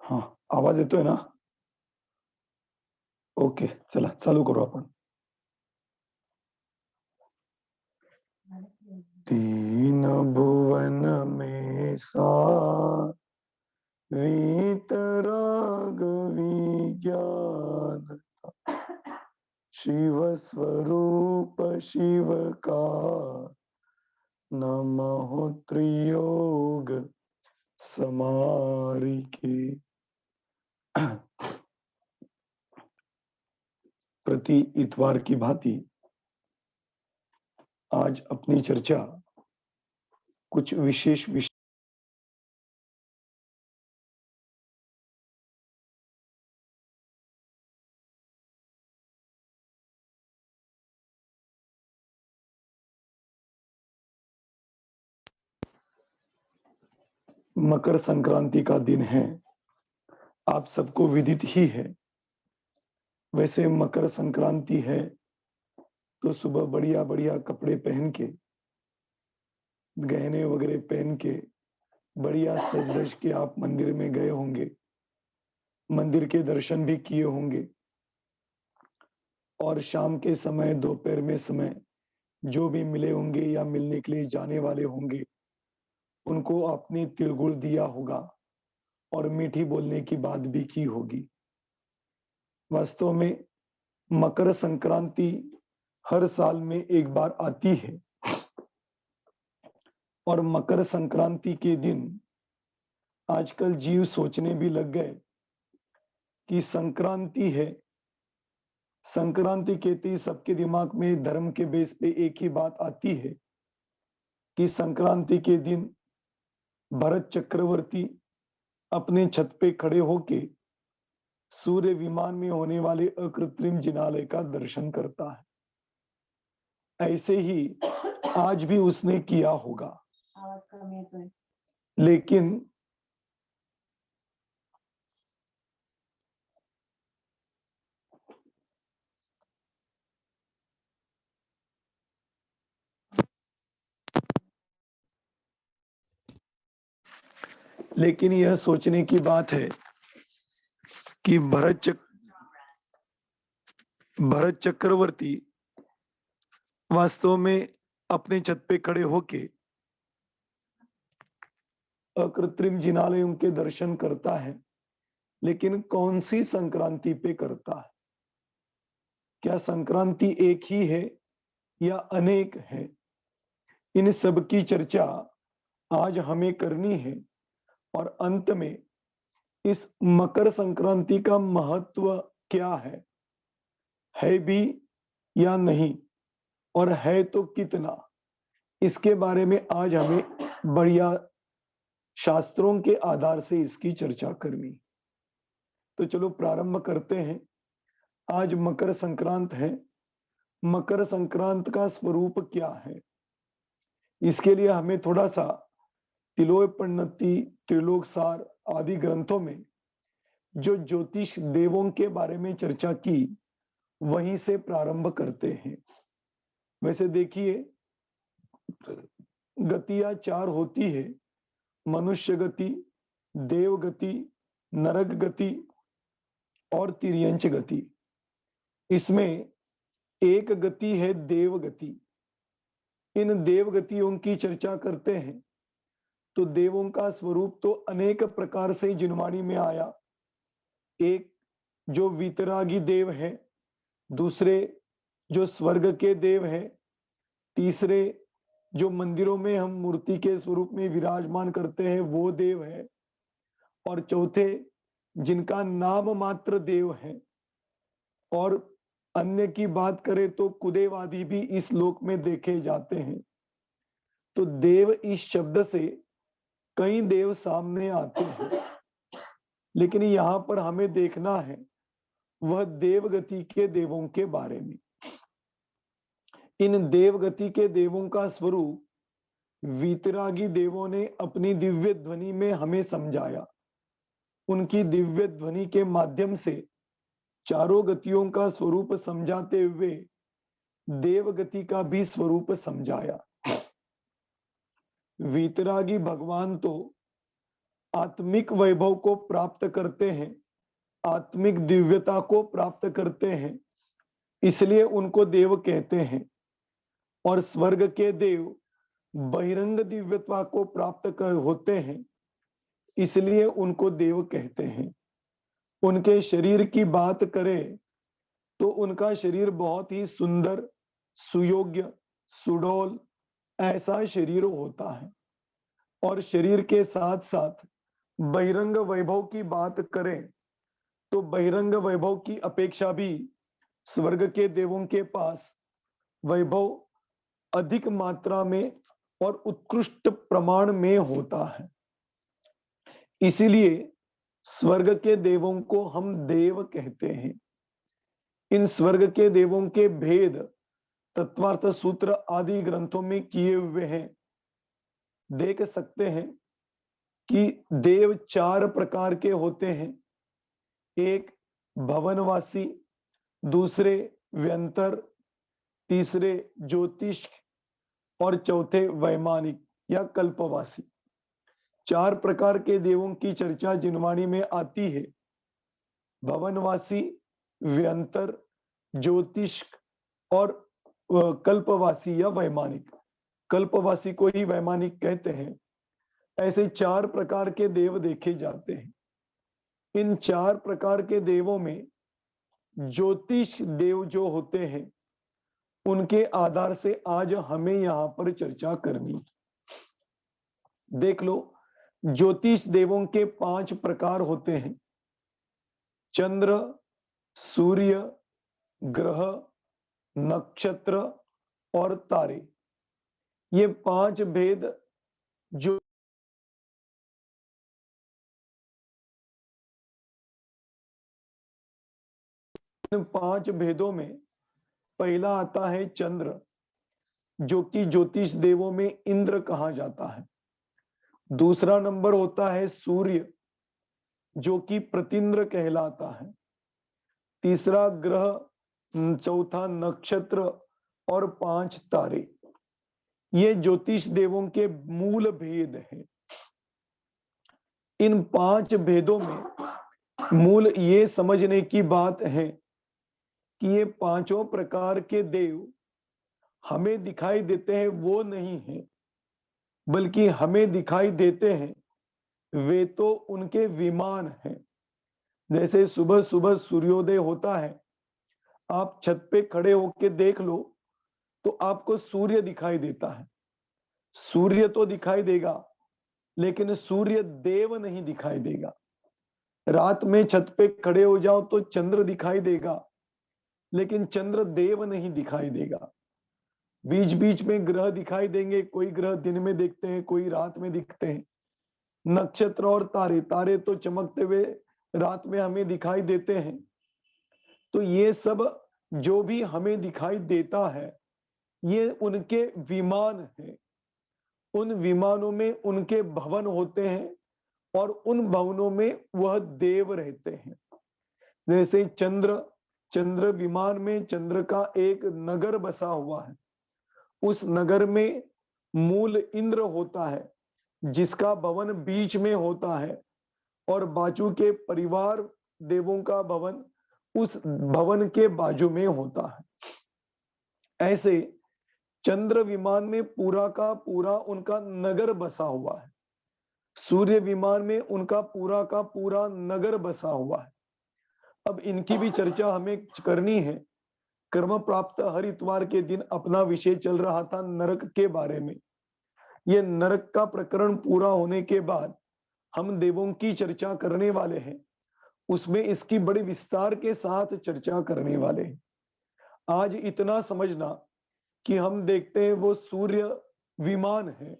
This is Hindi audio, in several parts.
हां, आवाज येतोय ना? ओके, चला चालू करू आपण. तीन भुवन में सार वीतराग विज्ञान शिव स्वरूप शिव का नमः त्रियोग समारिके. प्रति इतवार की भांति आज अपनी चर्चा कुछ विशेष विषय मकर संक्रांति का दिन है। आप सबको विदित ही है। वैसे मकर संक्रांति है तो सुबह बढ़िया-बढ़िया कपड़े पहन के, गहने वगैरह पहन के, बढ़िया सज-धज के आप मंदिर में गए होंगे। मंदिर के दर्शन भी किए होंगे और शाम के समय, दोपहर में समय जो भी मिले होंगे या मिलने के लिए जाने वाले होंगे, उनको आपने तिल गुड़ दिया होगा और मीठी बोलने की बात भी की होगी। वास्तव में मकर संक्रांति हर साल में एक बार आती है और मकर संक्रांति के दिन आजकल जीव सोचने भी लग गए कि संक्रांति है। संक्रांति कहते ही सबके दिमाग में धर्म के बेस पे एक ही बात आती है कि संक्रांति के दिन भरत चक्रवर्ती अपने छत पे खड़े होके सूर्य विमान में होने वाले अकृत्रिम जिनालय का दर्शन करता है। ऐसे ही आज भी उसने किया होगा। लेकिन यह सोचने की बात है कि भरत चक्रवर्ती वास्तव में अपने छत पे खड़े होके अकृत्रिम जिनालयों के दर्शन करता है, लेकिन कौन सी संक्रांति पे करता है? क्या संक्रांति एक ही है या अनेक है? इन सब की चर्चा आज हमें करनी है और अंत में इस मकर संक्रांति का महत्व क्या है भी या नहीं, और है तो कितना, इसके बारे में आज हमें बढ़िया शास्त्रों के आधार से इसकी चर्चा करनी। तो चलो प्रारंभ करते हैं। आज मकर संक्रांत है। मकर संक्रांत का स्वरूप क्या है, इसके लिए हमें थोड़ा सा तिलोपन्नति, त्रिलोकसार आदि ग्रंथों में जो ज्योतिष देवों के बारे में चर्चा की, वहीं से प्रारंभ करते हैं। वैसे देखिए, गतियां चार होती है: मनुष्य गति, देव गति, नरक गति और तिर्यंच गति। इसमें एक गति है देव गति। इन देव गतियों की चर्चा करते हैं तो देवों का स्वरूप तो अनेक प्रकार से जिनवाणी में आया। एक जो वीतरागी देव है, दूसरे जो स्वर्ग के देव है, तीसरे जो मंदिरों में हम मूर्ति के स्वरूप में विराजमान करते हैं वो देव है, और चौथे जिनका नाम मात्र देव है। और अन्य की बात करें तो कुदेवादी भी इस लोक में देखे जाते हैं। तो देव इस शब्द से कई देव सामने आते हैं, लेकिन यहां पर हमें देखना है वह देवगति के देवों के बारे में। इन देवगति के देवों का स्वरूप वीतरागी देवों ने अपनी दिव्य ध्वनि में हमें समझाया। उनकी दिव्य ध्वनि के माध्यम से चारों गतियों का स्वरूप समझाते हुए देवगति का भी स्वरूप समझाया। वीतरागी भगवान तो आत्मिक वैभव को प्राप्त करते हैं, आत्मिक दिव्यता को प्राप्त करते हैं, इसलिए उनको देव कहते हैं। और स्वर्ग के देव बहिरंग दिव्यता को प्राप्त होते हैं, इसलिए उनको देव कहते हैं। उनके शरीर की बात करें तो उनका शरीर बहुत ही सुंदर, सुयोग्य, सुडौल ऐसा शरीर होता है। और शरीर के साथ साथ बहिरंग वैभव की बात करें तो बहिरंग वैभव की अपेक्षा भी स्वर्ग के देवों के पास वैभव अधिक मात्रा में और उत्कृष्ट प्रमाण में होता है। इसीलिए स्वर्ग के देवों को हम देव कहते हैं। इन स्वर्ग के देवों के भेद तत्वार्थ सूत्र आदि ग्रंथों में किए हुए हैं। देख सकते हैं कि देव 4 प्रकार के होते हैं। एक भवनवासी, दूसरे व्यंतर, तीसरे ज्योतिष और चौथे वैमानिक या कल्पवासी। 4 प्रकार के देवों की चर्चा जिनवाणी में आती है। भवनवासी, व्यंतर, ज्योतिष और कल्पवासी या वैमानिक। कल्पवासी को ही वैमानिक कहते हैं। ऐसे 4 प्रकार के देव देखे जाते हैं। इन 4 प्रकार के देवों में ज्योतिष देव जो होते हैं, उनके आधार से आज हमें यहां पर चर्चा करनी। देख लो, ज्योतिष देवों के 5 प्रकार होते हैं। चंद्र, सूर्य, ग्रह, नक्षत्र और तारे। ये 5 भेद जो इन 5 भेदों में पहला आता है चंद्र, जो कि ज्योतिष देवों में इंद्र कहा जाता है। दूसरा नंबर होता है सूर्य, जो कि प्रतिंद्र कहलाता है। तीसरा ग्रह, चौथा नक्षत्र और 5 तारे। ये ज्योतिष देवों के मूल भेद हैं। इन 5 भेदों में मूल ये समझने की बात है कि ये 5 प्रकार के देव हमें दिखाई देते हैं वो नहीं है, बल्कि हमें दिखाई देते हैं वे तो उनके विमान हैं। जैसे सुबह सुबह सूर्योदय होता है, आप छत पे खड़े होके देख लो तो आपको सूर्य दिखाई देता है। सूर्य तो दिखाई देगा, लेकिन सूर्य देव नहीं दिखाई देगा। रात में छत पे खड़े हो जाओ तो चंद्र दिखाई देगा, लेकिन चंद्र देव नहीं दिखाई देगा। बीच बीच में ग्रह दिखाई देंगे, कोई ग्रह दिन में दिखते हैं, कोई रात में दिखते हैं। नक्षत्र और तारे, तारे तो चमकते हुए रात में हमें दिखाई देते हैं। तो ये सब जो भी हमें दिखाई देता है, ये उनके विमान हैं। उन विमानों में उनके भवन होते हैं और उन भवनों में वह देव रहते हैं। जैसे चंद्र, चंद्र विमान में चंद्र का एक नगर बसा हुआ है। उस नगर में मूल इंद्र होता है, जिसका भवन बीच में होता है, और बाजू के परिवार देवों का भवन उस भवन के बाजू में होता है। ऐसे चंद्र विमान में पूरा का पूरा उनका नगर बसा हुआ है। सूर्य विमान में उनका पूरा का पूरा नगर बसा हुआ है। अब इनकी भी चर्चा हमें करनी है। कर्म प्राप्त हर इतवार के दिन अपना विषय चल रहा था नरक के बारे में। यह नरक का प्रकरण पूरा होने के बाद हम देवों की चर्चा करने वाले हैं। उसमें इसकी बड़े विस्तार के साथ चर्चा करने वाले हैं। आज इतना समझना कि हम देखते हैं वो सूर्य विमान है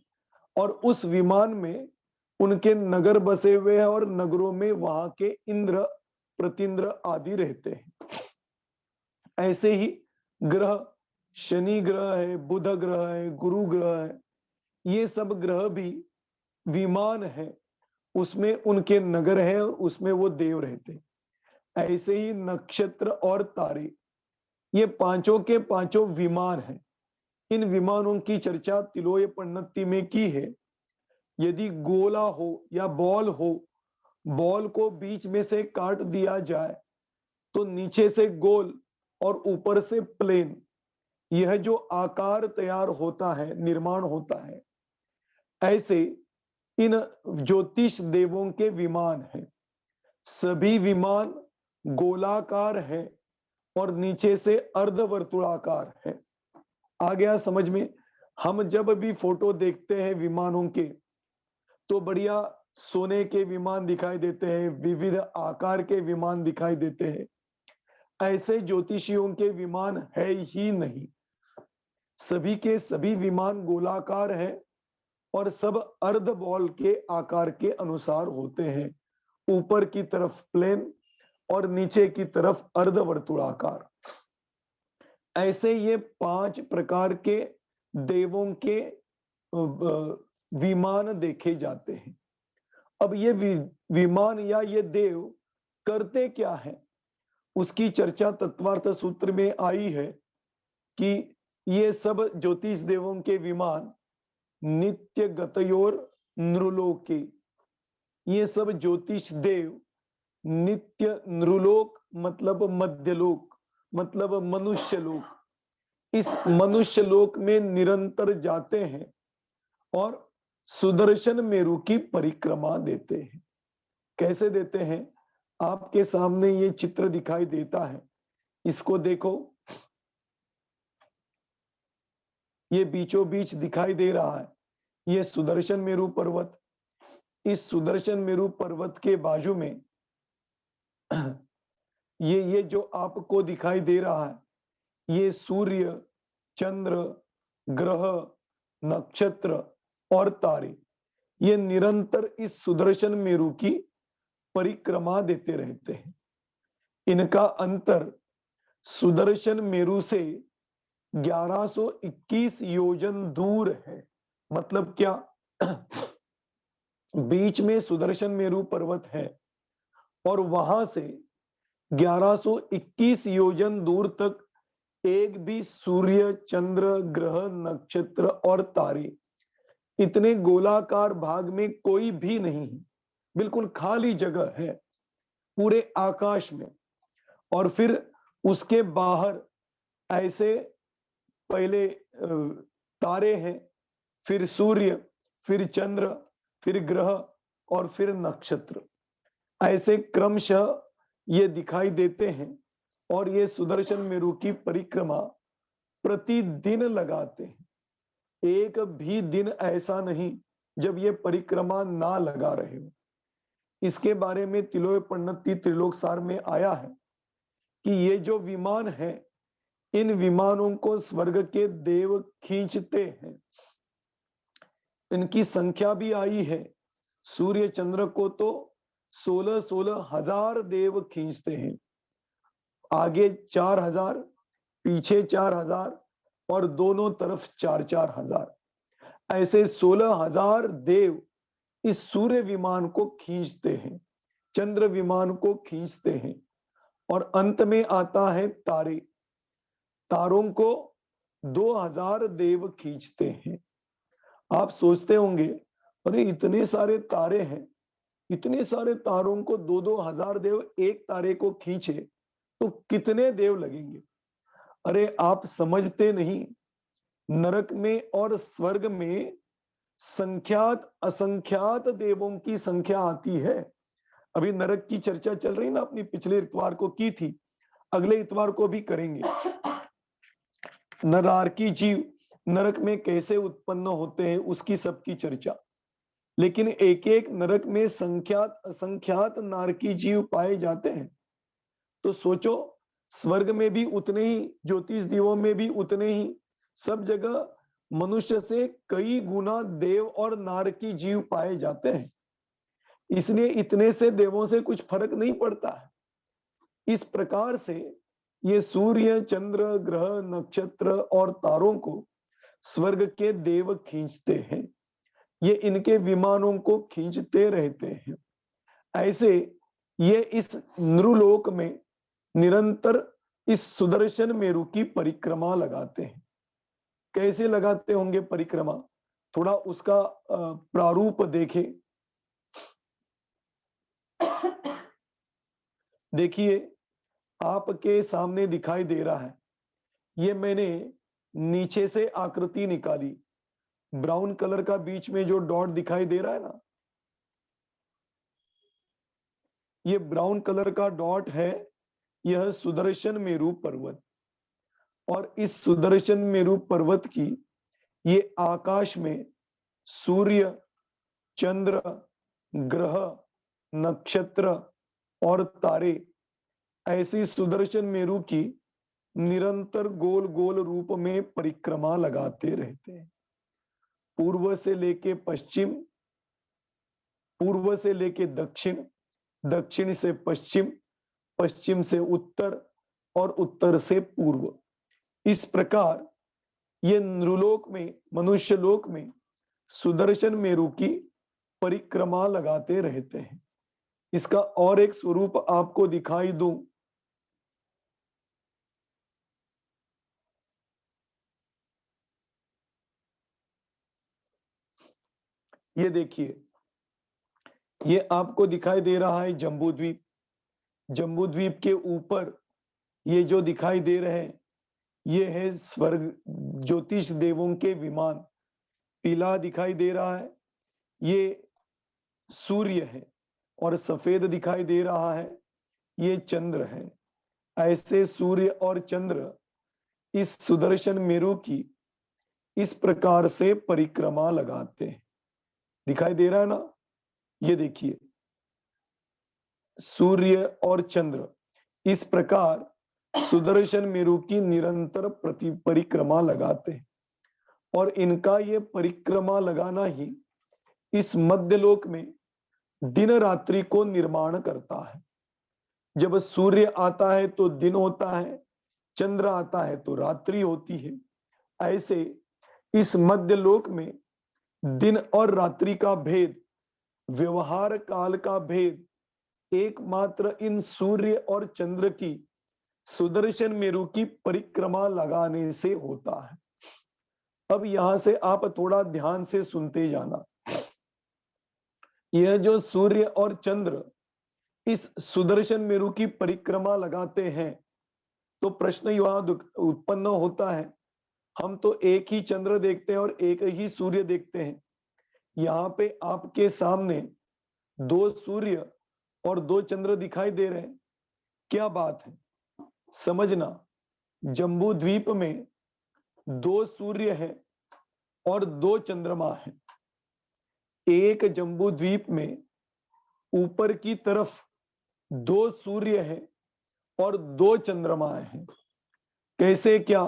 और उस विमान में उनके नगर बसे हुए हैं और नगरों में वहां के इंद्र, प्रतिंद्र आदि रहते हैं। ऐसे ही ग्रह, शनि ग्रह है, बुध ग्रह है, गुरु ग्रह है, ये सब ग्रह भी विमान है। उसमें उनके नगर है और उसमें वो देव रहते हैं। ऐसे ही नक्षत्र और तारे, ये पांचों के पांचों विमान हैं। इन विमानों की चर्चा तिलोय पन्नति में की है। यदि गोला हो या बॉल हो, बॉल को बीच में से काट दिया जाए तो नीचे से गोल और ऊपर से प्लेन, यह जो आकार तैयार होता है, निर्माण होता है, ऐसे इन ज्योतिष देवों के विमान हैं। सभी विमान गोलाकार है और नीचे से अर्धवर्तुलाकार है। आ गया समझ में? हम जब भी फोटो देखते हैं विमानों के तो बढ़िया सोने के विमान दिखाई देते हैं, विविध आकार के विमान दिखाई देते हैं। ऐसे ज्योतिषियों के विमान है ही नहीं। सभी के सभी विमान गोलाकार है और सब अर्ध बॉल के आकार के अनुसार होते हैं, ऊपर की तरफ प्लेन और नीचे की तरफ अर्धवर्तुलाकार। ऐसे ये 5 प्रकार के देवों के विमान देखे जाते हैं। अब ये विमान या ये देव करते क्या है, उसकी चर्चा तत्वार्थ सूत्र में आई है कि ये सब ज्योतिष देवों के विमान नित्य गतयोर नृलोके, ये सब ज्योतिष देव नित्य नृलोक मतलब मध्यलोक मतलब मनुष्य लोक, इस मनुष्य लोक में निरंतर जाते हैं और सुदर्शन मेरु की परिक्रमा देते हैं। कैसे देते हैं? आपके सामने ये चित्र दिखाई देता है, इसको देखो, ये बीचों बीच दिखाई दे रहा है, ये सुदर्शन मेरु पर्वत। इस सुदर्शन मेरु पर्वत के बाजू में ये जो आपको दिखाई दे रहा है, ये सूर्य, चंद्र, ग्रह, नक्षत्र और तारे, ये निरंतर इस सुदर्शन मेरु की परिक्रमा देते रहते हैं। इनका अंतर सुदर्शन मेरु से 1121 योजन दूर है। मतलब क्या? बीच में सुदर्शन मेरु पर्वत है और वहां से 1121 योजन दूर तक एक भी सूर्य, चंद्र, ग्रह, नक्षत्र और तारे, इतने गोलाकार भाग में कोई भी नहीं है। बिल्कुल खाली जगह है पूरे आकाश में। और फिर उसके बाहर ऐसे पहले तारे हैं, फिर सूर्य, फिर चंद्र, फिर ग्रह और फिर नक्षत्र, ऐसे क्रमशः ये दिखाई देते हैं। और ये सुदर्शन मेरु की परिक्रमा प्रतिदिन लगाते हैं। एक भी दिन ऐसा नहीं जब ये परिक्रमा ना लगा रहे हो। इसके बारे में तिलोय पन्नती त्रिलोक सार में आया है कि ये जो विमान है, इन विमानों को स्वर्ग के देव खींचते हैं। इनकी संख्या भी आई है। सूर्य चंद्र को तो 16-16 हजार देव खींचते हैं। आगे 4000, पीछे 4000 और दोनों तरफ 4-4 हजार, ऐसे 16,000 देव इस सूर्य विमान को खींचते हैं, चंद्र विमान को खींचते हैं। और अंत में आता है तारे। तारों को 2000 देव खींचते हैं। आप सोचते होंगे, अरे इतने सारे तारे हैं, इतने सारे तारों को 2-2 हजार देव एक तारे को खींचे तो कितने देव लगेंगे? अरे आप समझते नहीं, नरक में और स्वर्ग में संख्यात असंख्यात देवों की संख्या आती है। अभी नरक की चर्चा चल रही ना, अपनी पिछले इतवार को की थी, अगले इतवार को भी करेंगे। नरारकी जीव नरक में कैसे उत्पन्न होते हैं उसकी सबकी चर्चा। लेकिन एक एक नरक में संख्यात असंख्यात नारकी जीव पाए जाते हैं। तो सोचो, स्वर्ग में भी उतने ही, ज्योतिष देवों में भी उतने ही, सब जगह मनुष्य से कई गुना देव और नारकी जीव पाए जाते हैं। इसलिए इतने से देवों से कुछ फर्क नहीं पड़ता है। इस प्रकार से ये सूर्य, चंद्र, ग्रह, नक्षत्र और तारों को स्वर्ग के देव खींचते हैं। ये इनके विमानों को खींचते रहते हैं। ऐसे ये इस नृलोक में निरंतर इस सुदर्शन मेरु की परिक्रमा लगाते हैं। कैसे लगाते होंगे परिक्रमा? थोड़ा उसका प्रारूप देखें। देखिए, आपके सामने दिखाई दे रहा है, ये मैंने नीचे से आकृति निकाली। ब्राउन कलर का बीच में जो डॉट दिखाई दे रहा है ना, ये ब्राउन कलर का डॉट है, यह सुदर्शन मेरु पर्वत। और इस सुदर्शन मेरु पर्वत की ये आकाश में सूर्य, चंद्र, ग्रह, नक्षत्र और तारे ऐसी सुदर्शन मेरु की निरंतर गोल गोल रूप में परिक्रमा लगाते रहते हैं। पूर्व से लेके पश्चिम, पूर्व से लेके दक्षिण, दक्षिण से पश्चिम, पश्चिम से उत्तर और उत्तर से पूर्व। इस प्रकार ये नृलोक में, मनुष्य लोक में सुदर्शन मेरु की परिक्रमा लगाते रहते हैं। इसका और एक स्वरूप आपको दिखाई दूं, ये देखिए, ये आपको दिखाई दे रहा है जम्बू द्वीप। जम्बू द्वीप के ऊपर ये जो दिखाई दे रहे हैं, ये है स्वर्ग ज्योतिष देवों के विमान। पीला दिखाई दे रहा है, ये सूर्य है, और सफेद दिखाई दे रहा है, ये चंद्र है। ऐसे सूर्य और चंद्र इस सुदर्शन मेरु की इस प्रकार से परिक्रमा लगाते हैं। दिखाई दे रहा है ना, ये देखिए, सूर्य और चंद्र इस प्रकार सुदर्शन मेरु की निरंतर परिक्रमा लगाते हैं। और इनका ये परिक्रमा लगाना ही इस मध्यलोक में दिन रात्रि को निर्माण करता है। जब सूर्य आता है तो दिन होता है, चंद्र आता है तो रात्रि होती है। ऐसे इस मध्यलोक में दिन और रात्रि का भेद, व्यवहार काल का भेद एकमात्र इन सूर्य और चंद्र की सुदर्शन मेरु की परिक्रमा लगाने से होता है। अब यहां से आप थोड़ा ध्यान से सुनते जाना। यह जो सूर्य और चंद्र इस सुदर्शन मेरु की परिक्रमा लगाते हैं, तो प्रश्न यह उत्पन्न होता है, हम तो एक ही चंद्र देखते हैं और एक ही सूर्य देखते हैं। यहाँ पे आपके सामने दो सूर्य और दो चंद्र दिखाई दे रहे हैं। क्या बात है, समझना, जम्बू द्वीप में दो सूर्य है और दो चंद्रमा है। एक जम्बू द्वीप में ऊपर की तरफ दो सूर्य है और दो चंद्रमा है। कैसे, क्या,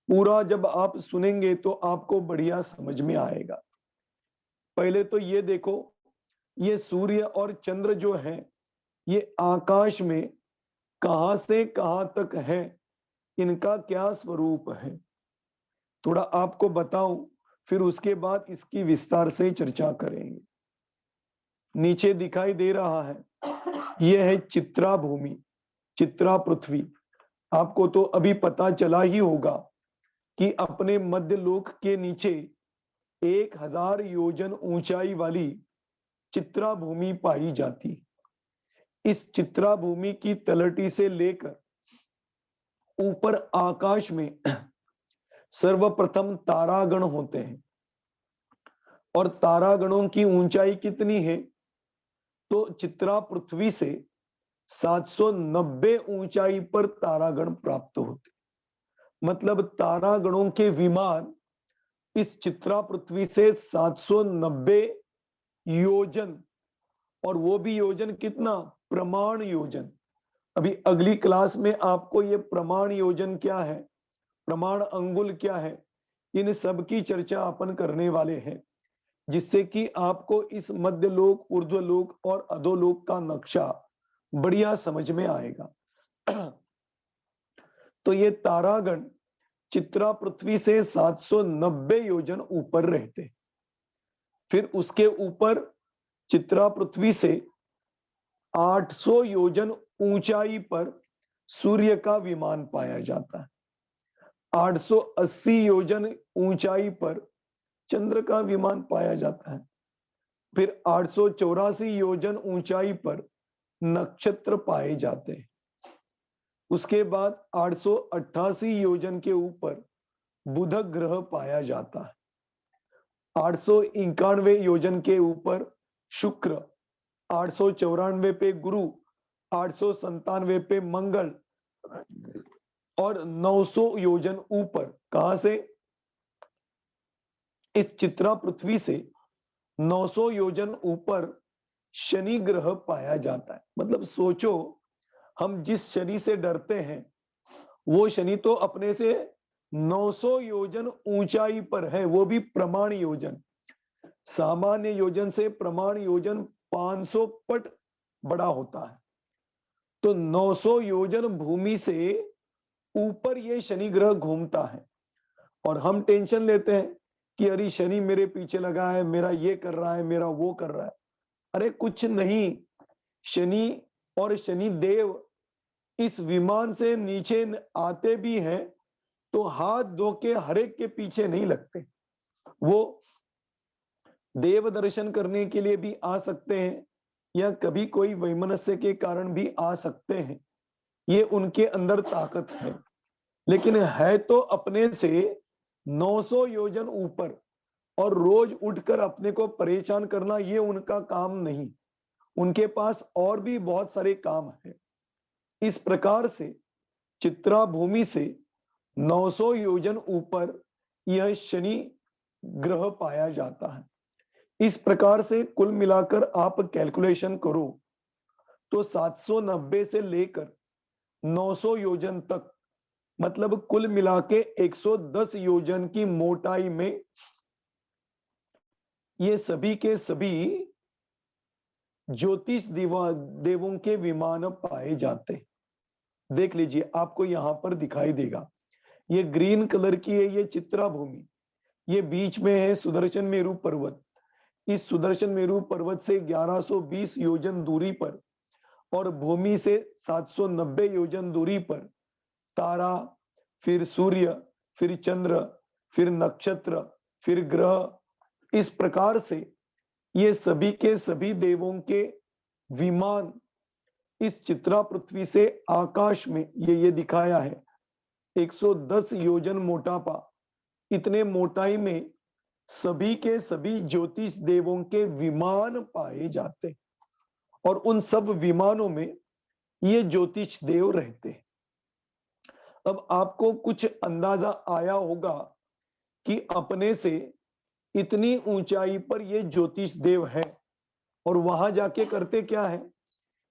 पूरा जब आप सुनेंगे तो आपको बढ़िया समझ में आएगा। पहले तो ये देखो, ये सूर्य और चंद्र जो है, ये आकाश में कहां से कहां तक है, इनका क्या स्वरूप है, थोड़ा आपको बताऊं, फिर उसके बाद इसकी विस्तार से चर्चा करेंगे। नीचे दिखाई दे रहा है, यह है चित्रा भूमि, चित्रा पृथ्वी। आपको तो अभी पता चला ही होगा कि अपने मध्य लोक के नीचे 1000 योजन ऊंचाई वाली चित्रा भूमि पाई जाती। इस चित्रा भूमि की तलहटी से लेकर ऊपर आकाश में सर्वप्रथम तारागण होते हैं। और तारागणों की ऊंचाई कितनी है, तो चित्रा पृथ्वी से 790 ऊंचाई पर तारागण प्राप्त होते। मतलब तारागणों के विमान इस चित्रा पृथ्वी से 790 योजन, और वो भी योजन कितना, प्रमाण योजन। अभी अगली क्लास में आपको ये प्रमाण योजन क्या है, प्रमाण अंगुल क्या है, इन सब की चर्चा अपन करने वाले हैं, जिससे कि आपको इस मध्यलोक, ऊर्ध्वलोक और अधोलोक का नक्शा बढ़िया समझ में आएगा। तो ये तारागण चित्रा पृथ्वी से 790 योजन ऊपर रहते। फिर उसके ऊपर चित्रा पृथ्वी से 800 योजन ऊंचाई पर सूर्य का विमान पाया जाता है। 880 योजन ऊंचाई पर चंद्र का विमान पाया जाता है। फिर 884 योजन ऊंचाई पर नक्षत्र पाए जाते हैं। उसके बाद 888 योजन के ऊपर बुध ग्रह पाया जाता है। 891 योजन के ऊपर शुक्र, 894 पे गुरु, 897 पे मंगल और 900 योजन ऊपर कहां से? इस चित्रा पृथ्वी से 900 योजन ऊपर शनि ग्रह पाया जाता है। मतलब सोचो, हम जिस शनि से डरते हैं वो शनि तो अपने से 900 योजन ऊंचाई पर है, वो भी प्रमाण योजन। सामान्य योजन से प्रमाण योजन 500 पट बड़ा होता है। तो 900 योजन भूमि से ऊपर ये शनि ग्रह घूमता है और हम टेंशन लेते हैं कि अरे शनि मेरे पीछे लगा है, मेरा ये कर रहा है, मेरा वो कर रहा है। अरे कुछ नहीं, शनि और शनि देव इस विमान से नीचे आते भी हैं तो हाथ धो के हर एक के पीछे नहीं लगते। वो देव दर्शन करने के लिए भी आ सकते हैं या कभी कोई वैमनस्य के कारण भी आ सकते हैं, ये उनके अंदर ताकत है। लेकिन है तो अपने से 900 योजन ऊपर, और रोज उठकर अपने को परेशान करना ये उनका काम नहीं। उनके पास और भी बहुत सारे काम है। इस प्रकार से चित्रा भूमि से 900 योजन ऊपर यह शनि ग्रह पाया जाता है। इस प्रकार से कुल मिलाकर आप कैलकुलेशन करो तो 790 से लेकर 900 योजन तक, मतलब कुल मिला के 110 योजन की मोटाई में ये सभी के सभी ज्योतिष देवों के विमान पाए जाते हैं। देख लीजिए, आपको यहां पर दिखाई देगा, ये ग्रीन कलर की है, ये चित्रा भूमि। ये बीच में है सुदर्शन मेरु पर्वत। इस सुदर्शन मेरु पर्वत से 1120 योजन दूरी पर और भूमि से 790 योजन दूरी पर तारा, फिर सूर्य, फिर चंद्र, फिर नक्षत्र, फिर ग्रह, इस प्रकार से ये सभी के सभी देवों के विमान इस चित्रा पृथ्वी से आकाश में ये दिखाया है। 110 योजन मोटापा, इतने मोटाई में सभी के सभी ज्योतिष देवों के विमान पाए जाते और उन सब विमानों में ये ज्योतिष देव रहते हैं। अब आपको कुछ अंदाजा आया होगा कि अपने से इतनी ऊंचाई पर ये ज्योतिष देव है और वहां जाके करते क्या है?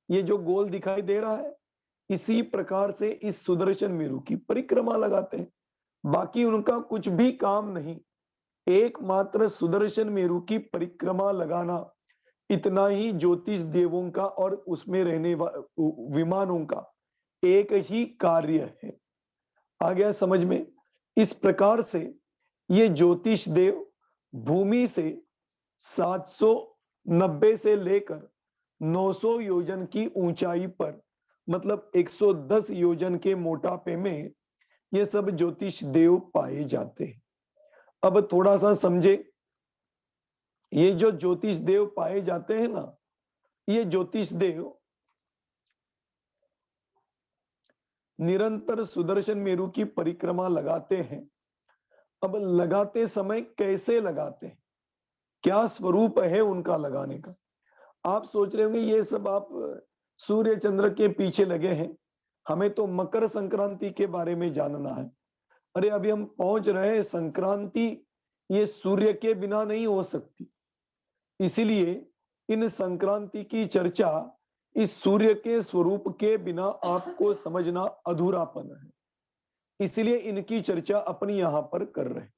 ये जो गोल दिखाई दे रहा है, इसी प्रकार से इस सुदर्शन मेरु की परिक्रमा लगाते हैं। बाकी उनका कुछ भी काम नहीं, एकमात्र सुदर्शन मेरु की परिक्रमा लगाना, इतना ही ज्योतिष देवों का और उसमें रहने विमानों का एक ही कार्य है। आ गया समझ में? इस प्रकार से ये ज्योतिष देव भूमि से 790 से लेकर 900 योजन की ऊंचाई पर, मतलब 110 योजन के मोटापे में ये सब ज्योतिष देव पाए जाते हैं। अब थोड़ा सा समझे, ये जो ज्योतिष देव पाए जाते हैं ना, ये ज्योतिष देव निरंतर सुदर्शन मेरु की परिक्रमा लगाते हैं। अब लगाते समय कैसे लगाते हैं, क्या स्वरूप है उनका लगाने का? आप सोच रहे होंगे ये सब आप सूर्य चंद्र के पीछे लगे हैं, हमें तो मकर संक्रांति के बारे में जानना है। अरे अभी हम पहुंच रहे हैं संक्रांति, ये सूर्य के बिना नहीं हो सकती। इसीलिए इन संक्रांति की चर्चा इस सूर्य के स्वरूप के बिना आपको समझना अधूरापन है, इसलिए इनकी चर्चा अपनी यहां पर कर रहे हैं।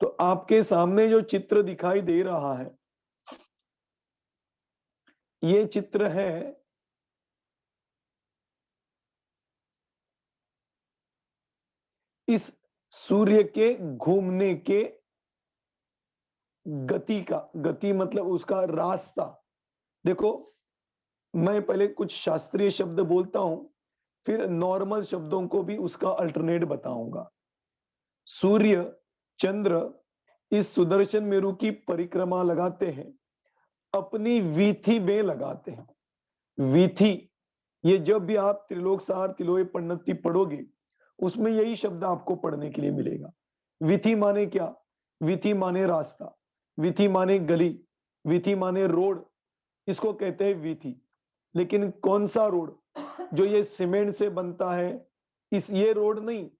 तो आपके सामने जो चित्र दिखाई दे रहा है, ये चित्र है इस सूर्य के घूमने के गति का। गति मतलब उसका रास्ता। देखो, मैं पहले कुछ शास्त्रीय शब्द बोलता हूं, फिर नॉर्मल शब्दों को भी उसका अल्टरनेट बताऊंगा। सूर्य, चंद्र, इस सुदर्शन मेरु की परिक्रमा लगाते हैं, अपनी वीथी में लगाते हैं। वीथी, ये जब भी आप त्रिलोक सार तिलोय पन्नति पढ़ोगे उसमें यही शब्द आपको पढ़ने के लिए मिलेगा। विथि माने क्या? विथि माने रास्ता, विथि माने गली, विथि माने रोड, इसको कहते हैं विथि। लेकिन कौन सा रोड? जो ये सीमेंट से बनता है, इस ये रोड नहीं।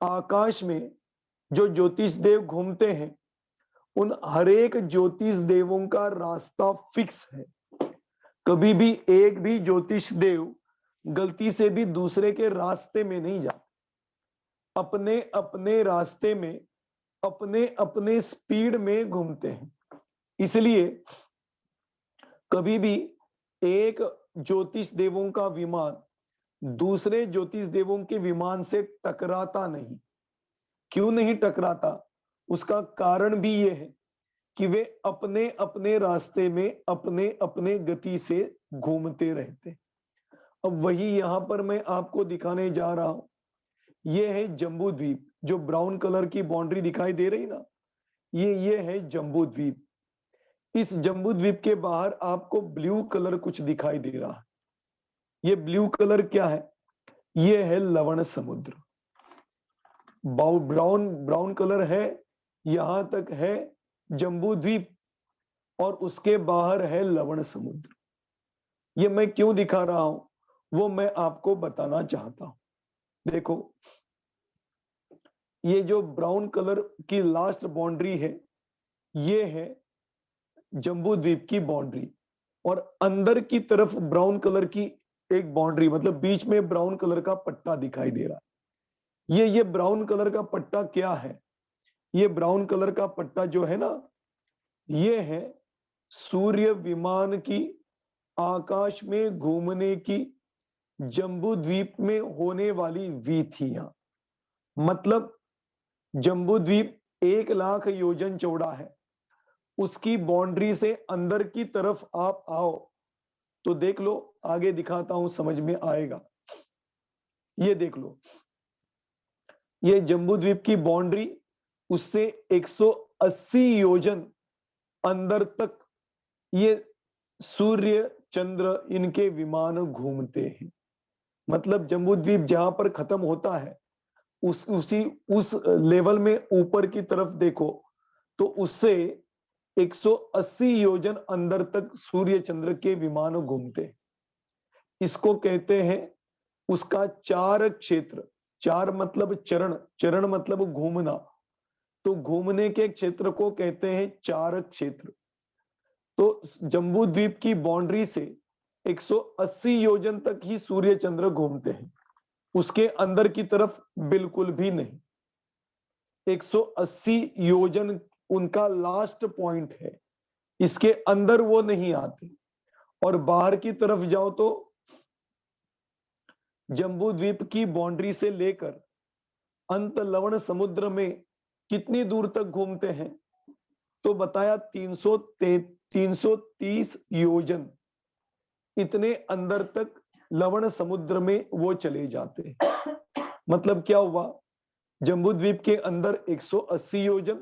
आकाश में जो ज्योतिष देव घूमते हैं, उन हरेक ज्योतिष देवों का रास्ता फिक्स है। कभी भी एक भी ज्योतिष देव गलती से भी दूसरे के रास्ते में नहीं जाते। अपने अपने रास्ते में, अपने अपने स्पीड में घूमते हैं। इसलिए कभी भी एक ज्योतिष देवों का विमान दूसरे ज्योतिष देवों के विमान से टकराता नहीं। क्यों नहीं टकराता? उसका कारण भी यह है कि वे अपने अपने रास्ते में अपने अपने गति से घूमते रहते। अब वही यहां पर मैं आपको दिखाने जा रहा हूं। यह है जम्बू द्वीप, जो ब्राउन कलर की बाउंड्री दिखाई दे रही ना, ये है जम्बू द्वीप। इस जम्बू द्वीप के बाहर आपको ब्लू कलर कुछ दिखाई दे रहा है। ये ब्लू कलर क्या है? ये है लवण समुद्र। ब्राउन ब्राउन कलर है, यहां तक है जम्बू द्वीप, और उसके बाहर है लवण समुद्र। ये मैं क्यों दिखा रहा हूं वो मैं आपको बताना चाहता हूं। देखो, ये जो ब्राउन कलर की लास्ट बाउंड्री है, ये है जम्बू द्वीप की बाउंड्री, और अंदर की तरफ ब्राउन कलर की एक बाउंड्री, मतलब बीच में ब्राउन कलर का पट्टा दिखाई दे रहा है। ये ब्राउन कलर का पट्टा क्या है? ये ब्राउन कलर का पट्टा जो है ना, ये है सूर्य विमान की आकाश में घूमने की जम्बू द्वीप में होने वाली वीथियां। मतलब जम्बू द्वीप 1,00,000 योजन चौड़ा है। उसकी बाउंड्री से अंदर की तरफ आप आओ तो देख लो, आगे दिखाता हूं, समझ में आएगा। ये देख लो, ये जम्बू द्वीप की बाउंड्री, उससे 180 योजन अंदर तक ये सूर्य चंद्र इनके विमान घूमते हैं। मतलब जम्बू द्वीप जहां पर खत्म होता है, उस लेवल में ऊपर की तरफ देखो तो उससे 180 योजन अंदर तक सूर्य चंद्र के विमान घूमते हैं। इसको कहते हैं उसका चार क्षेत्र। चार मतलब चरण, चरण मतलब घूमना, तो घूमने के क्षेत्र को कहते हैं चार क्षेत्र। तो जम्बू द्वीप की बाउंड्री से 180 योजन तक ही सूर्य चंद्र घूमते हैं, उसके अंदर की तरफ बिल्कुल भी नहीं। 180 योजन उनका लास्ट पॉइंट है, इसके अंदर वो नहीं आते। और बाहर की तरफ जाओ तो जम्बू द्वीप की बाउंड्री से लेकर अंत लवण समुद्र में कितनी दूर तक घूमते हैं? तो बताया 330 योजन, इतने अंदर तक लवण समुद्र में वो चले जाते हैं। मतलब क्या हुआ? जम्बू द्वीप के अंदर 180 योजन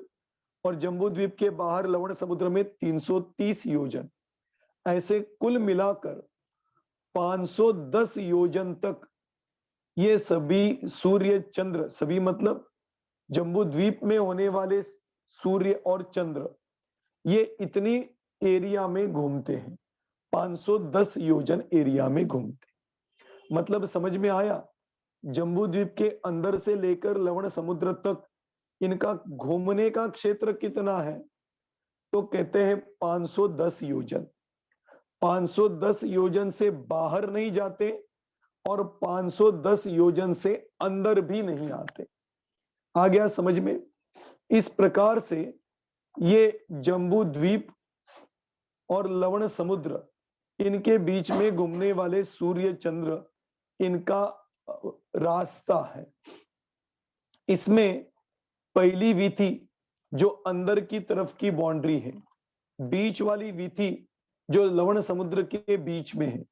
और जम्बू द्वीप के बाहर लवण समुद्र में 330 योजन, ऐसे कुल मिलाकर 510 योजन तक ये सभी सूर्य चंद्र, सभी मतलब जम्बू द्वीप में होने वाले सूर्य और चंद्र, ये इतनी एरिया में घूमते हैं। 510 योजन एरिया में घूमते। मतलब समझ में आया? जम्बू द्वीप के अंदर से लेकर लवण समुद्र तक इनका घूमने का क्षेत्र कितना है? तो कहते हैं 510 योजन। 510 योजन से बाहर नहीं जाते और 510 योजन से अंदर भी नहीं आते। आ गया समझ में? इस प्रकार से ये जम्बू द्वीप और लवण समुद्र, इनके बीच में घूमने वाले सूर्य चंद्र, इनका रास्ता है। इसमें पहली वीथी जो अंदर की तरफ की बाउंड्री है, बीच वाली वीथी जो लवण समुद्र के बीच में है,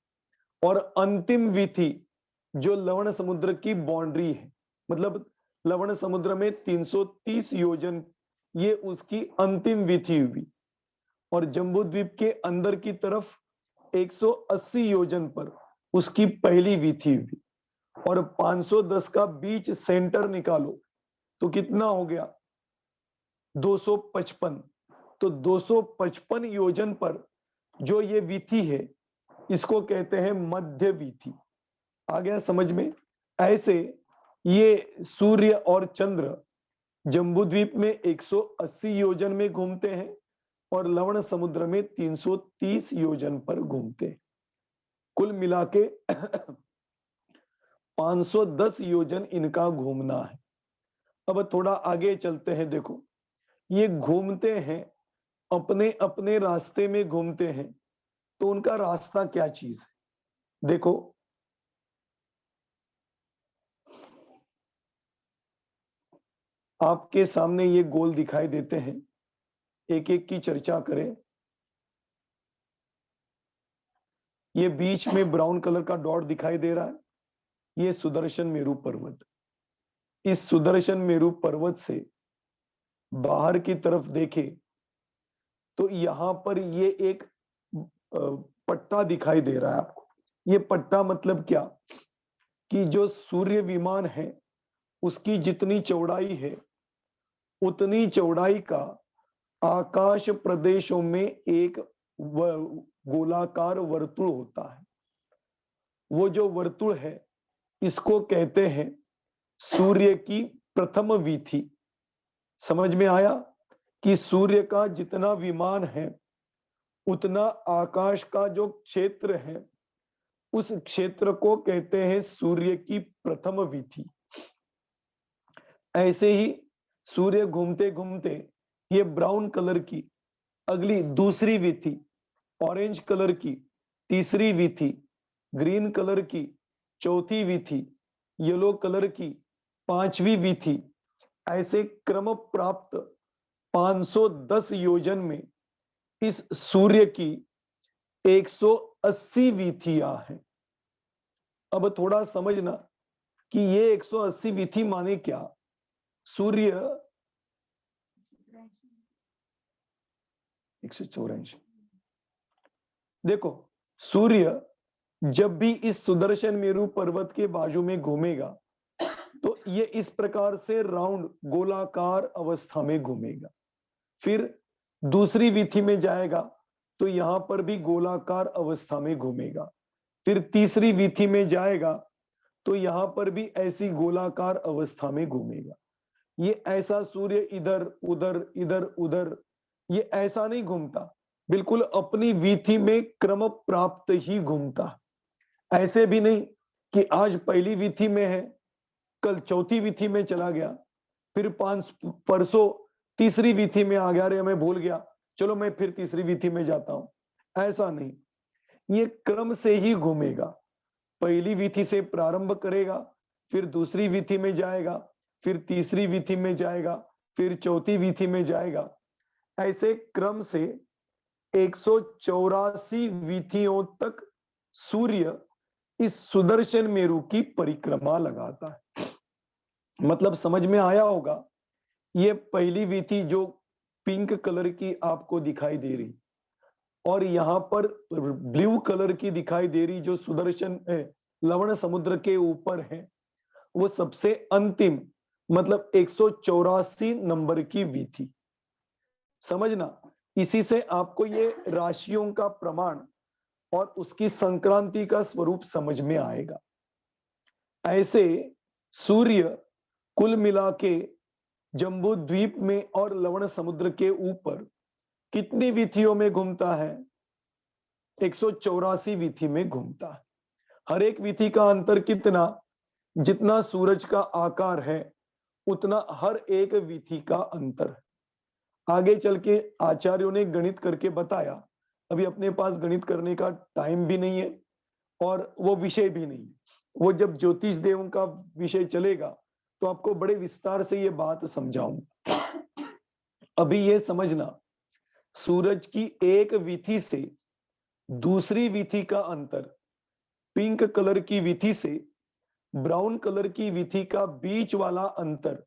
और अंतिम वीथी जो लवण समुद्र की बाउंड्री है। मतलब लवण समुद्र में 330 योजन ये उसकी अंतिम विथि हुई। और जम्बूद्वीप के अंदर की तरफ 180 योजन पर उसकी पहली विथि हुई। और 510 का बीच सेंटर निकालो तो कितना हो गया? 255। तो 255 योजन पर जो ये विथि है इसको कहते हैं मध्य विथि। आ गया समझ में? ऐसे ये सूर्य और चंद्र जम्बूद्वीप में 180 योजन में घूमते हैं और लवण समुद्र में 330 योजन पर घूमते हैं। कुल मिला के 510 योजन इनका घूमना है। अब थोड़ा आगे चलते हैं। देखो, ये घूमते हैं, अपने अपने रास्ते में घूमते हैं, तो उनका रास्ता क्या चीज है? देखो, आपके सामने ये गोल दिखाई देते हैं, एक एक की चर्चा करें। ये बीच में ब्राउन कलर का डॉट दिखाई दे रहा है, ये सुदर्शन मेरु पर्वत। इस सुदर्शन मेरु पर्वत से बाहर की तरफ देखे तो यहां पर ये एक पट्टा दिखाई दे रहा है आपको। ये पट्टा मतलब क्या? कि जो सूर्य विमान है उसकी जितनी चौड़ाई है उतनी चौड़ाई का आकाश प्रदेशों में एक गोलाकार वर्तुल होता है। वो जो वर्तुल है इसको कहते हैं सूर्य की प्रथम विथि। समझ में आया कि सूर्य का जितना विमान है उतना आकाश का जो क्षेत्र है उस क्षेत्र को कहते हैं सूर्य की प्रथम विथि। ऐसे ही सूर्य घूमते घूमते ये ब्राउन कलर की अगली दूसरी विथि, ऑरेंज कलर की तीसरी विथि, ग्रीन कलर की चौथी विथि, येलो कलर की पांचवी विथि, ऐसे क्रम प्राप्त 510 योजन में इस सूर्य की 180 विथियां हैं। अब थोड़ा समझना कि ये 180 विथि माने क्या? सूर्य 184। देखो, सूर्य जब भी इस सुदर्शन मेरु पर्वत के बाजू में घूमेगा तो ये इस प्रकार से राउंड गोलाकार अवस्था में घूमेगा। फिर दूसरी विथि में जाएगा तो यहां पर भी गोलाकार अवस्था में घूमेगा। फिर तीसरी विथि में जाएगा तो यहां पर भी ऐसी गोलाकार अवस्था में घूमेगा। ये ऐसा सूर्य इधर उधर इधर उधर ये ऐसा नहीं घूमता, बिल्कुल अपनी विथि में क्रम प्राप्त ही घूमता। ऐसे भी नहीं कि आज पहली विथि में है कल चौथी विथि में चला गया, फिर परसों तीसरी विथि में आ गया, अरे मैं भूल गया, चलो मैं फिर तीसरी विथि में जाता हूं। ऐसा नहीं, ये क्रम से ही घूमेगा। पहली विथि से प्रारंभ करेगा, फिर दूसरी विथि में जाएगा, फिर तीसरी विथि में जाएगा, फिर चौथी विथि में जाएगा। ऐसे क्रम से 184 विथियों तक सूर्य इस सुदर्शन मेरु की परिक्रमा लगाता है। मतलब समझ में आया होगा। ये पहली विथि जो पिंक कलर की आपको दिखाई दे रही और यहां पर ब्लू कलर की दिखाई दे रही जो सुदर्शन लवण समुद्र के ऊपर है, वो सबसे अंतिम मतलब 184 नंबर की विथि। समझना, इसी से आपको ये राशियों का प्रमाण और उसकी संक्रांति का स्वरूप समझ में आएगा। ऐसे सूर्य कुल मिला के जम्बू द्वीप में और लवण समुद्र के ऊपर कितनी विथियों में घूमता है? 184 विथि में घूमता है। हर एक विथि का अंतर कितना? जितना सूरज का आकार है उतना हर एक विथि का अंतर है। आगे चल के आचार्यों ने गणित करके बताया, अभी अपने पास गणित करने का टाइम भी नहीं है और वो विषय भी नहीं है। वो जब ज्योतिष देव का विषय चलेगा तो आपको बड़े विस्तार से ये बात समझाऊंगा। अभी ये समझना, सूरज की एक विथि से दूसरी विथि का अंतर पिंक कलर की विथि से ब्राउन कलर की विथि का बीच वाला अंतर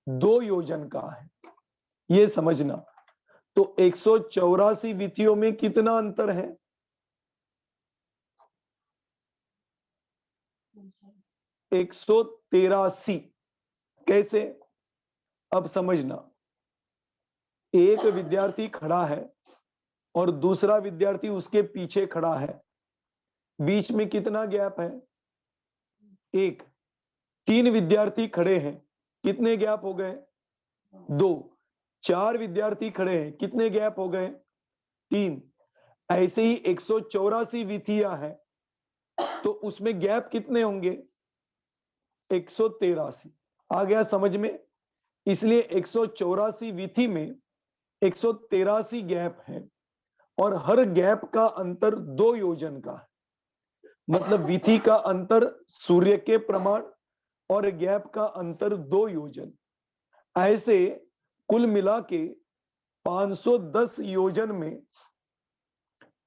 2 योजन का है। ये समझना। तो 184 विधियों में कितना अंतर है? 183। कैसे? अब समझना, एक विद्यार्थी खड़ा है और दूसरा विद्यार्थी उसके पीछे खड़ा है, बीच में कितना गैप है? एक। तीन विद्यार्थी खड़े हैं, कितने गैप हो गए? दो। चार विद्यार्थी खड़े हैं, कितने गैप हो गए? तीन। ऐसे ही 184 विधियां हैं, तो उसमें गैप कितने होंगे? 183। आ गया समझ में? इसलिए 184 विधि में 183 गैप है और हर गैप का अंतर 2 योजन का है। मतलब विधि का अंतर सूर्य के प्रमाण और गैप का अंतर 2 योजन। ऐसे कुल मिला के 510 योजन में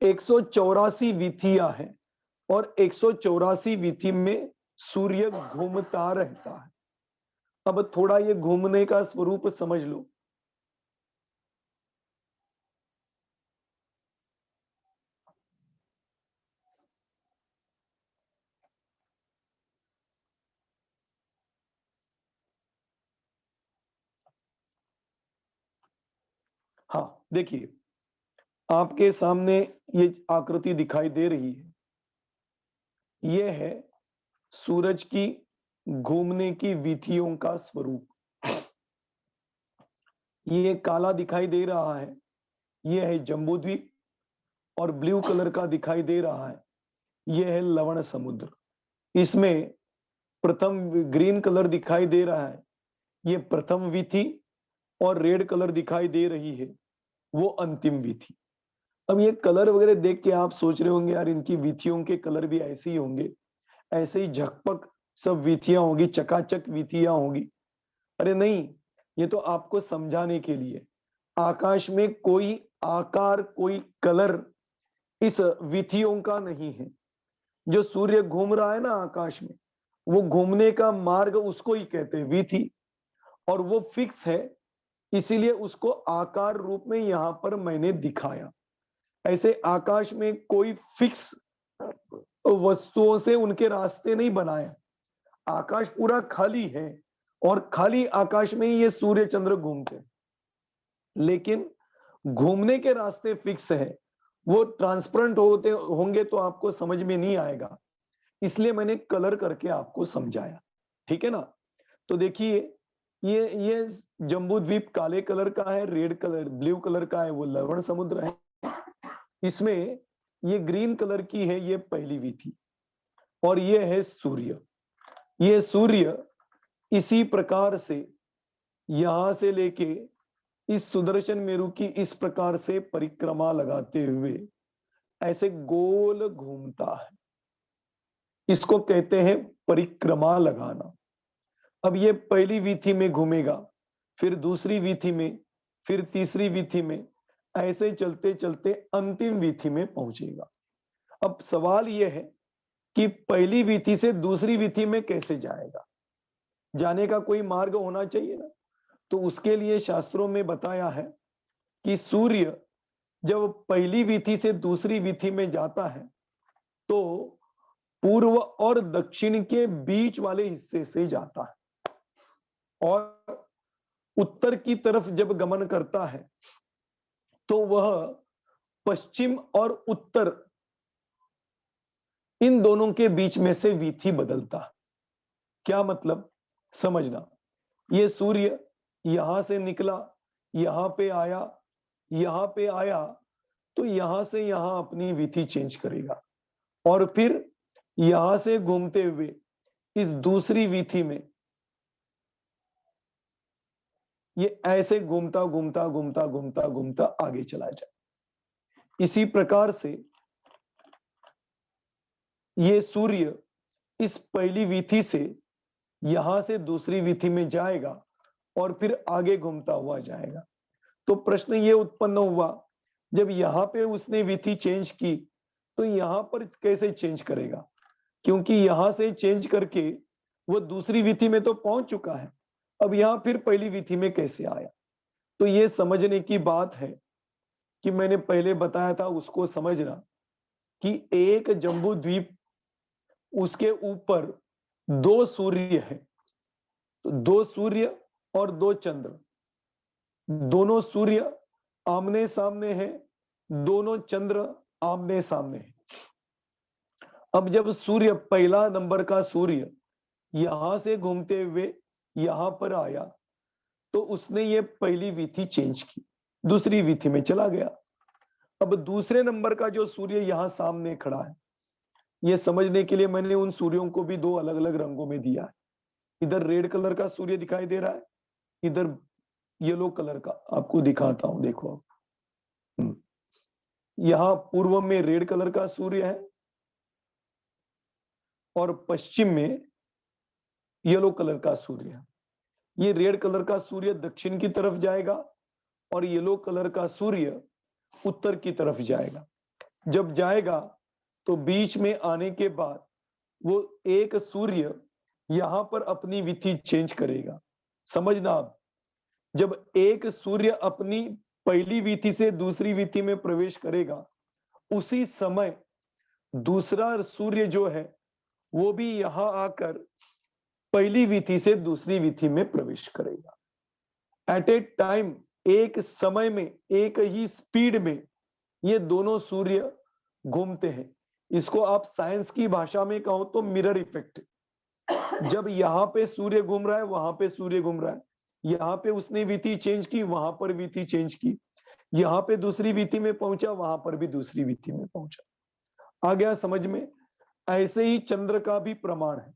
184 विधियां हैं और 184 विधि में सूर्य घूमता रहता है। अब थोड़ा ये घूमने का स्वरूप समझ लो। हाँ, देखिए आपके सामने ये आकृति दिखाई दे रही है, ये है सूरज की घूमने की विधियों का स्वरूप। ये काला दिखाई दे रहा है, ये है जम्बूद्वीप, और ब्लू कलर का दिखाई दे रहा है, ये है लवण समुद्र। इसमें प्रथम ग्रीन कलर दिखाई दे रहा है, ये प्रथम विधि, और रेड कलर दिखाई दे रही है, वो अंतिम विधि। अब ये कलर वगैरह देख के आप सोच रहे होंगे यार इनकी विधियों के कलर भी ऐसे ही होंगे, ऐसे ही झकपक सब विधियां होंगी, चकाचक विधियां होंगी। अरे नहीं, ये तो आपको समझाने के लिए। आकाश में कोई आकार, कोई कलर इस विधियों का नहीं है। जो सूर्य घूम रहा है ना आकाश में, वो घूमने का मार्ग उसको ही कहते हैं विधि, और वो फिक्स है, इसीलिए उसको आकार रूप में यहां पर मैंने दिखाया। ऐसे आकाश में कोई फिक्स वस्तुओं से उनके रास्ते नहीं बनाए। आकाश पूरा खाली है और खाली आकाश में ही ये सूर्य चंद्र घूमते हैं, लेकिन घूमने के रास्ते फिक्स है। वो ट्रांसपेरेंट होते होंगे तो आपको समझ में नहीं आएगा, इसलिए मैंने कलर करके आपको समझाया। ठीक है ना? तो देखिए ये जम्बू द्वीप काले कलर का है, रेड कलर ब्लू कलर का है, वो लवण समुद्र है। इसमें ये ग्रीन कलर की है, ये पहली विधि, और ये है सूर्य। ये सूर्य इसी प्रकार से यहां से लेके इस सुदर्शन मेरु की इस प्रकार से परिक्रमा लगाते हुए ऐसे गोल घूमता है, इसको कहते हैं परिक्रमा लगाना। अब ये पहली विधि में घूमेगा, फिर दूसरी विधि में, फिर तीसरी विधि में, ऐसे चलते चलते अंतिम विधि में पहुंचेगा। अब सवाल यह है कि पहली विधि से दूसरी विधि में कैसे जाएगा? जाने का कोई मार्ग होना चाहिए ना। तो उसके लिए शास्त्रों में बताया है कि सूर्य जब पहली विधि से दूसरी विधि में जाता है तो पूर्व और दक्षिण के बीच वाले हिस्से से जाता है, और उत्तर की तरफ जब गमन करता है तो वह पश्चिम और उत्तर इन दोनों के बीच में से विधि बदलता है। क्या मतलब? समझना, ये सूर्य यहां से निकला, यहां पे आया, यहां पे आया, तो यहां से यहां अपनी विधि चेंज करेगा, और फिर यहां से घूमते हुए इस दूसरी विधि में ये ऐसे घूमता घूमता घूमता घूमता घूमता आगे चला जाए। इसी प्रकार से ये सूर्य इस पहली विधि से यहां से दूसरी विधि में जाएगा और फिर आगे घूमता हुआ जाएगा। तो प्रश्न ये उत्पन्न हुआ, जब यहां पे उसने विधि चेंज की तो यहां पर कैसे चेंज करेगा? क्योंकि यहां से चेंज करके वो दूसरी विधि में तो पहुंच चुका है, अब यहां फिर पहली विधि में कैसे आया? तो ये समझने की बात है कि मैंने पहले बताया था उसको समझना कि एक जम्बू द्वीप, उसके ऊपर दो सूर्य है, तो दो सूर्य और दो चंद्र, दोनों सूर्य आमने सामने है, दोनों चंद्र आमने सामने है। अब जब सूर्य, पहला नंबर का सूर्य यहां से घूमते हुए यहां पर आया, तो उसने ये पहली विधि चेंज की, दूसरी विधि में चला गया। अब दूसरे नंबर का जो सूर्य यहां सामने खड़ा है, ये समझने के लिए मैंने उन सूर्यों को भी दो अलग अलग रंगों में दिया है। इधर रेड कलर का सूर्य दिखाई दे रहा है, इधर येलो कलर का, आपको दिखाता हूं, देखो आप। यहां पूर्व में रेड कलर का सूर्य है और पश्चिम में येलो कलर का सूर्य है। ये रेड कलर का सूर्य दक्षिण की तरफ जाएगा और येलो कलर का सूर्य उत्तर की तरफ जाएगा। जब जाएगा तो बीच में आने के बाद वो एक सूर्य यहां पर अपनी विधि चेंज करेगा। समझना आप, जब एक सूर्य अपनी पहली विधि से दूसरी विधि में प्रवेश करेगा, उसी समय दूसरा सूर्य जो है वो भी यहां आकर पहली विधि से दूसरी विधि में प्रवेश करेगा। एट ए टाइम, एक समय में, एक ही स्पीड में ये दोनों सूर्य घूमते हैं। इसको आप साइंस की भाषा में कहो तो मिरर इफेक्ट। जब यहां पे सूर्य घूम रहा है, वहां पे सूर्य घूम रहा है, यहां पे उसने विधि चेंज की, वहां पर विधि चेंज की, यहां पे दूसरी विधि में पहुंचा, वहां पर भी दूसरी विधि में पहुंचा। आ गया समझ में? ऐसे ही चंद्र का भी प्रमाण है।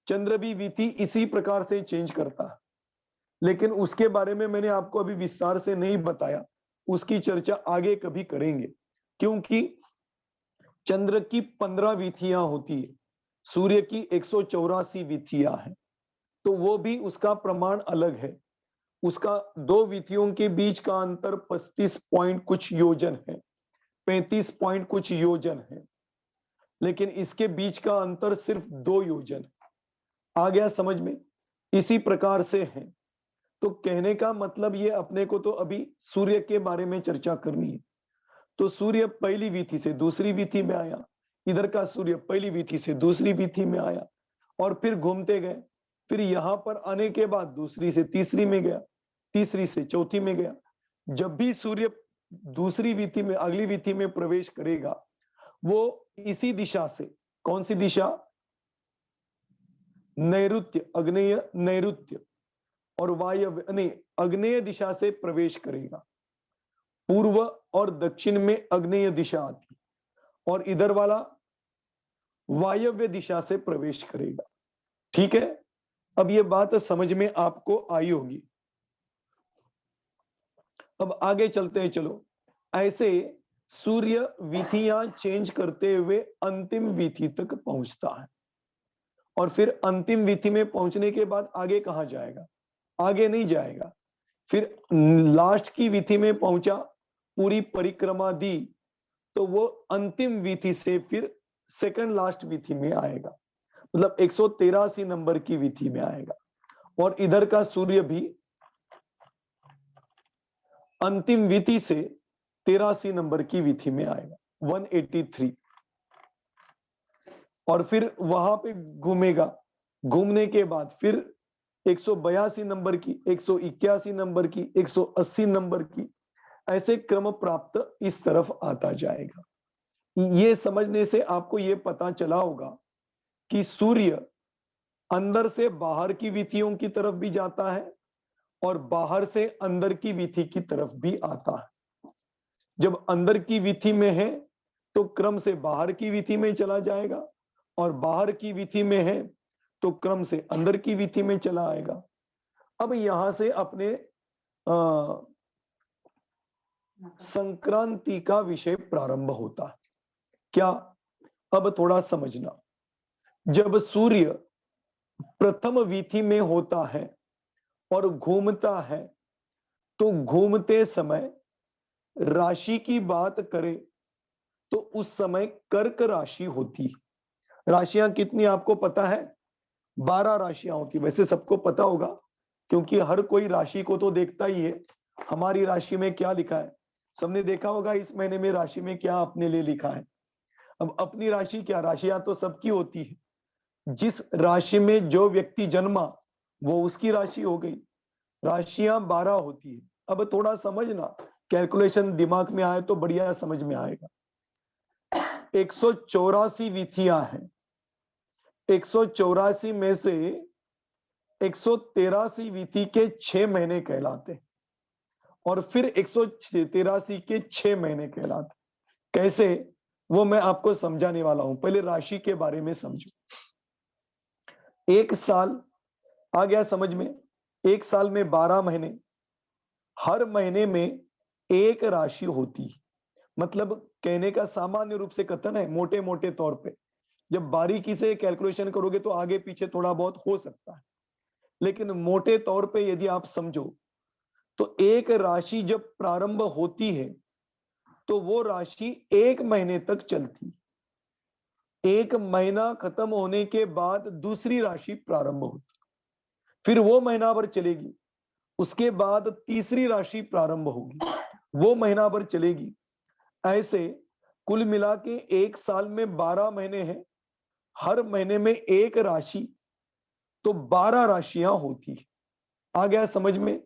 चंद्र भी विधि इसी प्रकार से चेंज करता है, लेकिन उसके बारे में मैंने आपको अभी विस्तार से नहीं बताया, उसकी चर्चा आगे कभी करेंगे, क्योंकि चंद्र की 15 विधियां होती है, सूर्य की 184 विधियां हैं, तो वो भी उसका प्रमाण अलग है। उसका दो विधियों के बीच का अंतर 35 पॉइंट कुछ योजन है, 35 पॉइंट कुछ योजन है, लेकिन इसके बीच का अंतर सिर्फ 2 योजन। आ गया समझ में? इसी प्रकार से है। तो कहने का मतलब ये, अपने को तो अभी सूर्य के बारे में चर्चा करनी है। तो सूर्य पहली विधि से दूसरी विधि में आया, इधर का सूर्य पहली विधि से दूसरी विधि में आया और फिर घूमते गए, फिर यहां पर आने के बाद दूसरी से तीसरी में गया, तीसरी से चौथी में गया। जब भी सूर्य दूसरी विधि में, अगली विधि में प्रवेश करेगा, वो इसी दिशा से, कौन सी दिशा? नैऋत्य, अग्नेय नैऋत्य और वायव्य, नहीं, अग्नेय दिशा से प्रवेश करेगा। पूर्व और दक्षिण में अग्नेय दिशा आती, और इधर वाला वायव्य दिशा से प्रवेश करेगा। ठीक है, अब ये बात समझ में आपको आई होगी। अब आगे चलते हैं, चलो। ऐसे सूर्य विधियां चेंज करते हुए अंतिम विधि तक पहुंचता है, और फिर अंतिम विधि में पहुंचने के बाद आगे कहां जाएगा? आगे नहीं जाएगा, फिर लास्ट की विधि में पहुंचा, पूरी परिक्रमा दी, तो वो अंतिम विधि से फिर सेकंड लास्ट विधि में आएगा, मतलब 183 नंबर की विधि में आएगा। और इधर का सूर्य भी अंतिम विधि से 83 नंबर की विधि में आएगा, 183, और फिर वहां पे घूमेगा। घूमने के बाद फिर 182 नंबर की, 181 नंबर की, 180 नंबर की, ऐसे क्रम प्राप्त इस तरफ आता जाएगा। ये समझने से आपको ये पता चला होगा कि सूर्य अंदर से बाहर की विधियों की तरफ भी जाता है और बाहर से अंदर की विधि की तरफ भी आता है। जब अंदर की विधि में है तो क्रम से बाहर की विधि में चला जाएगा, और बाहर की विधि में है तो क्रम से अंदर की विधि में चला आएगा। अब यहां से अपने संक्रांति का विषय प्रारंभ होता है। क्या? अब थोड़ा समझना। जब सूर्य प्रथम विधि में होता है और घूमता है, तो घूमते समय राशि की बात करें तो उस समय कर्क राशि होती है। राशियां कितनी आपको पता है? 12 राशियां होती, वैसे सबको पता होगा, क्योंकि हर कोई राशि को तो देखता ही है, हमारी राशि में क्या लिखा है? सबने देखा होगा इस महीने में राशि में क्या अपने लिए लिखा है। अब अपनी राशि क्या, राशियां तो सबकी होती है। जिस राशि में जो व्यक्ति जन्मा वो उसकी राशि हो गई। राशियां 12 होती है। अब थोड़ा समझना, कैलकुलेशन दिमाग में आए तो बढ़िया समझ में आएगा। 184 विधियां हैं। 184 में से 183 विधि के 6 महीने कहलाते हैं और फिर 183 के 6 महीने कहलाते। कैसे, वो मैं आपको समझाने वाला हूं। पहले राशि के बारे में समझो। एक साल आ गया समझ में? एक साल में 12 महीने, हर महीने में एक राशि होती है। मतलब कहने का सामान्य रूप से कथन है, मोटे मोटे तौर पे। जब बारीकी से कैलकुलेशन करोगे तो आगे पीछे थोड़ा बहुत हो सकता है, लेकिन मोटे तौर पे यदि आप समझो तो एक राशि जब प्रारंभ होती है तो वो राशि एक महीने तक चलती। एक महीना खत्म होने के बाद दूसरी राशि प्रारंभ होती, फिर वो महीना भर चलेगी। उसके बाद तीसरी राशि प्रारंभ होगी, वो महीना भर चलेगी। ऐसे कुल मिला के एक साल में 12 महीने हैं, हर महीने में एक राशि, तो 12 राशियां होती है। आ गया समझ में?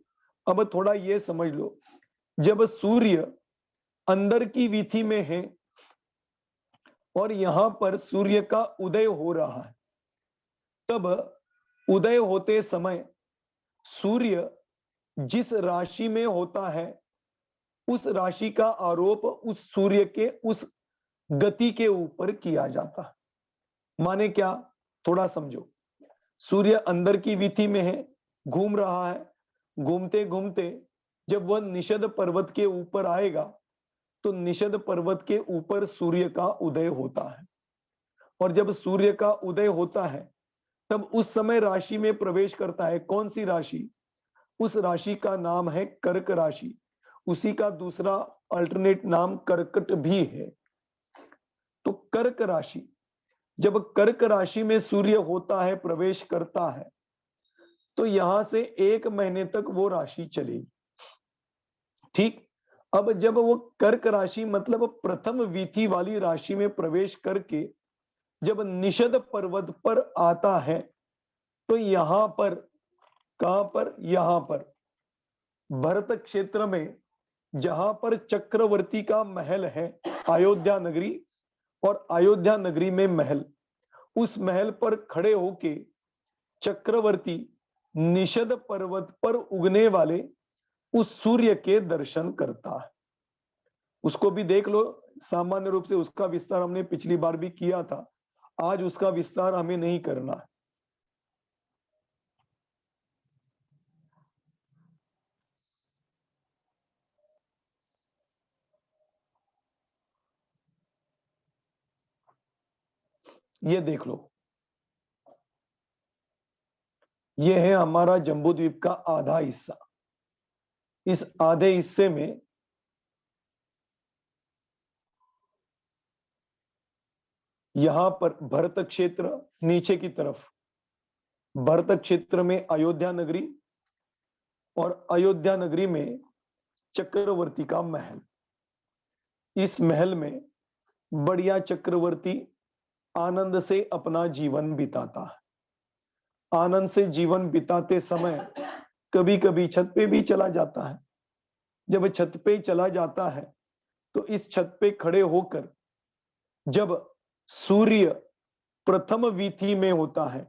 अब थोड़ा ये समझ लो, जब सूर्य अंदर की वीथी में है और यहां पर सूर्य का उदय हो रहा है, तब उदय होते समय सूर्य जिस राशि में होता है उस राशि का आरोप उस सूर्य के उस गति के ऊपर किया जाता है। माने क्या, थोड़ा समझो। सूर्य अंदर की वीथी में है, घूम रहा है। घूमते घूमते जब वह निषद पर्वत के ऊपर आएगा तो निषद पर्वत के ऊपर सूर्य का उदय होता है। और जब सूर्य का उदय होता है तब उस समय राशि में प्रवेश करता है। कौन सी राशि? उस राशि का नाम है कर्क राशि। उसी का दूसरा अल्टरनेट नाम कर्कट भी है। तो कर्क राशि, जब कर्क राशि में सूर्य होता है, प्रवेश करता है, तो यहां से एक महीने तक वो राशि चलेगी। ठीक। अब जब वो कर्क राशि मतलब प्रथम वीथी वाली राशि में प्रवेश करके जब निषद पर्वत पर आता है तो यहां पर, कहां पर, यहां पर भरत क्षेत्र में, जहां पर चक्रवर्ती का महल है, अयोध्या नगरी, और अयोध्या नगरी में महल, उस महल पर खड़े होके चक्रवर्ती निषद पर्वत पर उगने वाले उस सूर्य के दर्शन करता है। उसको भी देख लो। सामान्य रूप से उसका विस्तार हमने पिछली बार भी किया था, आज उसका विस्तार हमें नहीं करना है। ये देख लो, ये है हमारा जम्बू द्वीप का आधा हिस्सा। इस आधे हिस्से में यहां पर भरत क्षेत्र, नीचे की तरफ भरत क्षेत्र में अयोध्या नगरी, और अयोध्या नगरी में चक्रवर्ती का महल। इस महल में बढ़िया चक्रवर्ती आनंद से अपना जीवन बिताता है। आनंद से जीवन बिताते समय कभी कभी छत पे भी चला जाता है। जब छत पे चला जाता है तो इस छत पे खड़े होकर जब सूर्य प्रथम वीथी में होता है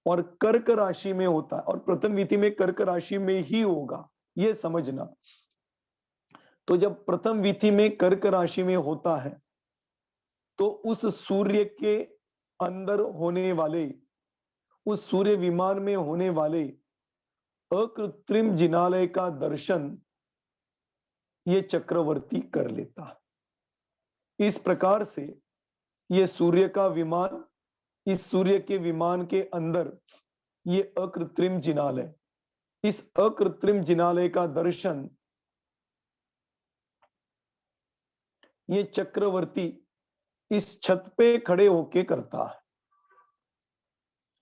और कर्क राशि में होता है, और प्रथम वीथी में कर्क राशि में ही होगा, ये समझना। तो जब प्रथम वीथी में कर्क राशि में होता है तो उस सूर्य के अंदर होने वाले, उस सूर्य विमान में होने वाले अकृत्रिम जिनालय का दर्शन ये चक्रवर्ती कर लेता है। इस प्रकार से ये सूर्य का विमान, इस सूर्य के विमान के अंदर ये अकृत्रिम जिनालय, इस अकृत्रिम जिनालय का दर्शन ये चक्रवर्ती इस छत पे खड़े होके करता है।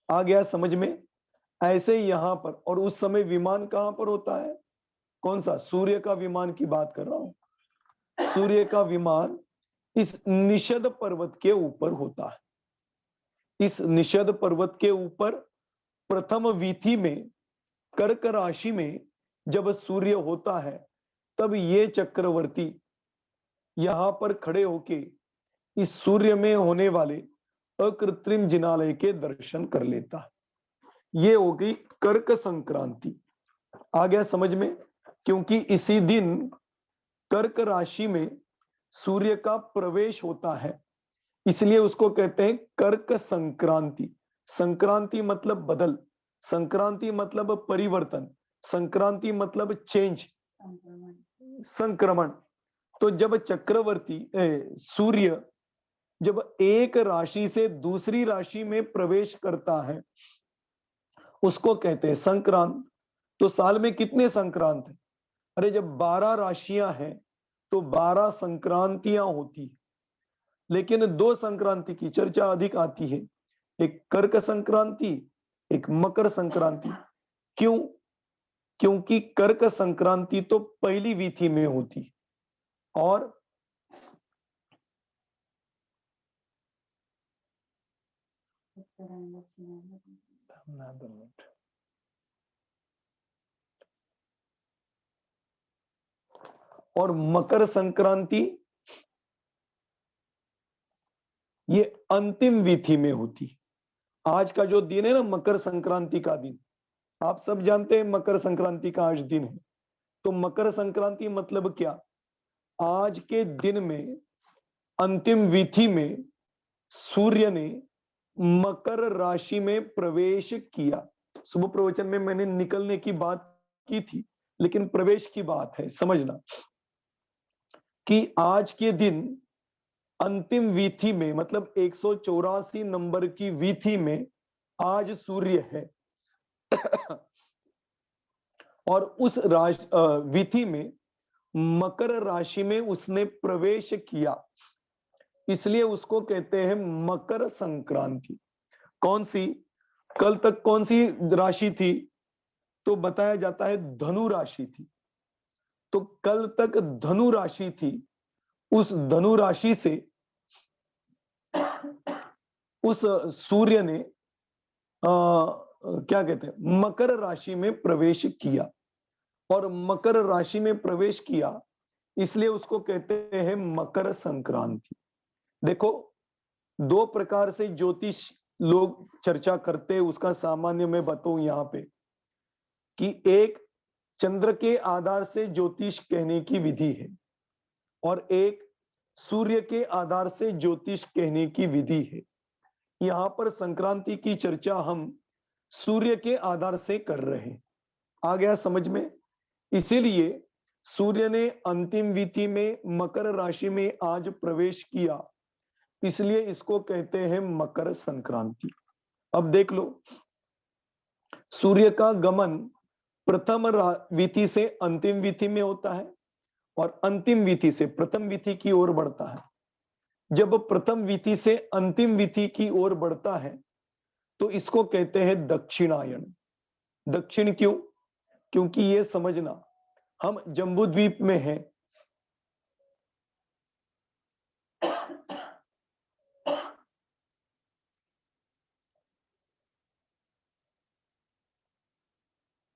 आ गया समझ में? ऐसे यहां पर, और उस समय विमान कहां पर होता है? कौन सा? सूर्य का विमान की बात कर रहा हूं। सूर्य का विमान इस निषद पर्वत के ऊपर होता है। इस निषद पर्वत के ऊपर प्रथम वीथी में, कर्क राशि में जब सूर्य होता है, तब ये चक्रवर्ती यहां पर खड़े होके इस सूर्य में होने वाले अकृत्रिम जिनालय के दर्शन कर लेता है। ये हो गई कर्क संक्रांति। आ गया समझ में? क्योंकि इसी दिन कर्क राशि में सूर्य का प्रवेश होता है, इसलिए उसको कहते हैं कर्क संक्रांति। संक्रांति मतलब बदल, संक्रांति मतलब परिवर्तन, संक्रांति मतलब चेंज, संक्रमण। तो जब चक्रवर्ती सूर्य जब एक राशि से दूसरी राशि में प्रवेश करता है, उसको कहते हैं संक्रांत। तो साल में कितने संक्रांत है? अरे जब 12 राशियां हैं तो 12 संक्रांतियां होती, लेकिन 2 संक्रांति की चर्चा अधिक आती है, एक कर्क संक्रांति, एक मकर संक्रांति। क्यों? क्योंकि कर्क संक्रांति तो पहली वीथी में होती और मकर संक्रांति ये अंतिम वीथी में होती। आज का जो दिन है ना, मकर संक्रांति का दिन, आप सब जानते हैं मकर संक्रांति का आज दिन है। तो मकर संक्रांति मतलब क्या? आज के दिन में अंतिम वीथी में सूर्य ने मकर राशि में प्रवेश किया। सुबह प्रवचन में मैंने निकलने की बात की थी, लेकिन प्रवेश की बात है, समझना कि आज के दिन अंतिम वीथी में, मतलब 184 नंबर की वीथी में आज सूर्य है और उस वीथी में मकर राशि में उसने प्रवेश किया, इसलिए उसको कहते हैं मकर संक्रांति। कौन सी? कल तक कौन सी राशि थी? तो बताया जाता है धनु राशि थी। तो कल तक धनु राशि थी, उस धनु राशि से उस सूर्य ने क्या कहते हैं, मकर राशि में प्रवेश किया और मकर राशि में प्रवेश किया, इसलिए उसको कहते हैं मकर संक्रांति। देखो, 2 प्रकार से ज्योतिष लोग चर्चा करते हैं, उसका सामान्य मैं बताऊं यहां पे कि एक चंद्र के आधार से ज्योतिष कहने की विधि है और एक सूर्य के आधार से ज्योतिष कहने की विधि है। यहां पर संक्रांति की चर्चा हम सूर्य के आधार से कर रहे हैं। आ गया समझ में? इसीलिए सूर्य ने अंतिम वीथी में मकर राशि में आज प्रवेश किया, इसलिए इसको कहते हैं मकर संक्रांति। अब देख लो, सूर्य का गमन प्रथम वीथी से अंतिम वीथी में होता है और अंतिम वीथी से प्रथम वीथी की ओर बढ़ता है। जब प्रथम वीथी से अंतिम वीथी की ओर बढ़ता है तो इसको कहते हैं दक्षिणायन। दक्षिण क्यों? क्योंकि ये समझना, हम जम्बू द्वीप में हैं,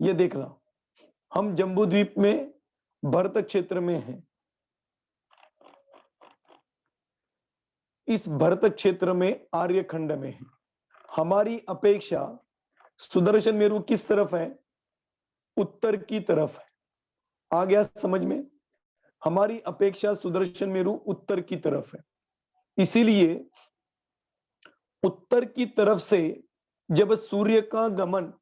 ये देखना, हम जम्बू द्वीप में भरत क्षेत्र में हैं। इस भरत क्षेत्र में आर्यखंड में है। हमारी अपेक्षा सुदर्शन मेरु किस तरफ है? उत्तर की तरफ है। आ गया समझ में? हमारी अपेक्षा सुदर्शन मेरु उत्तर की तरफ है, इसीलिए उत्तर की तरफ से जब सूर्य का गमन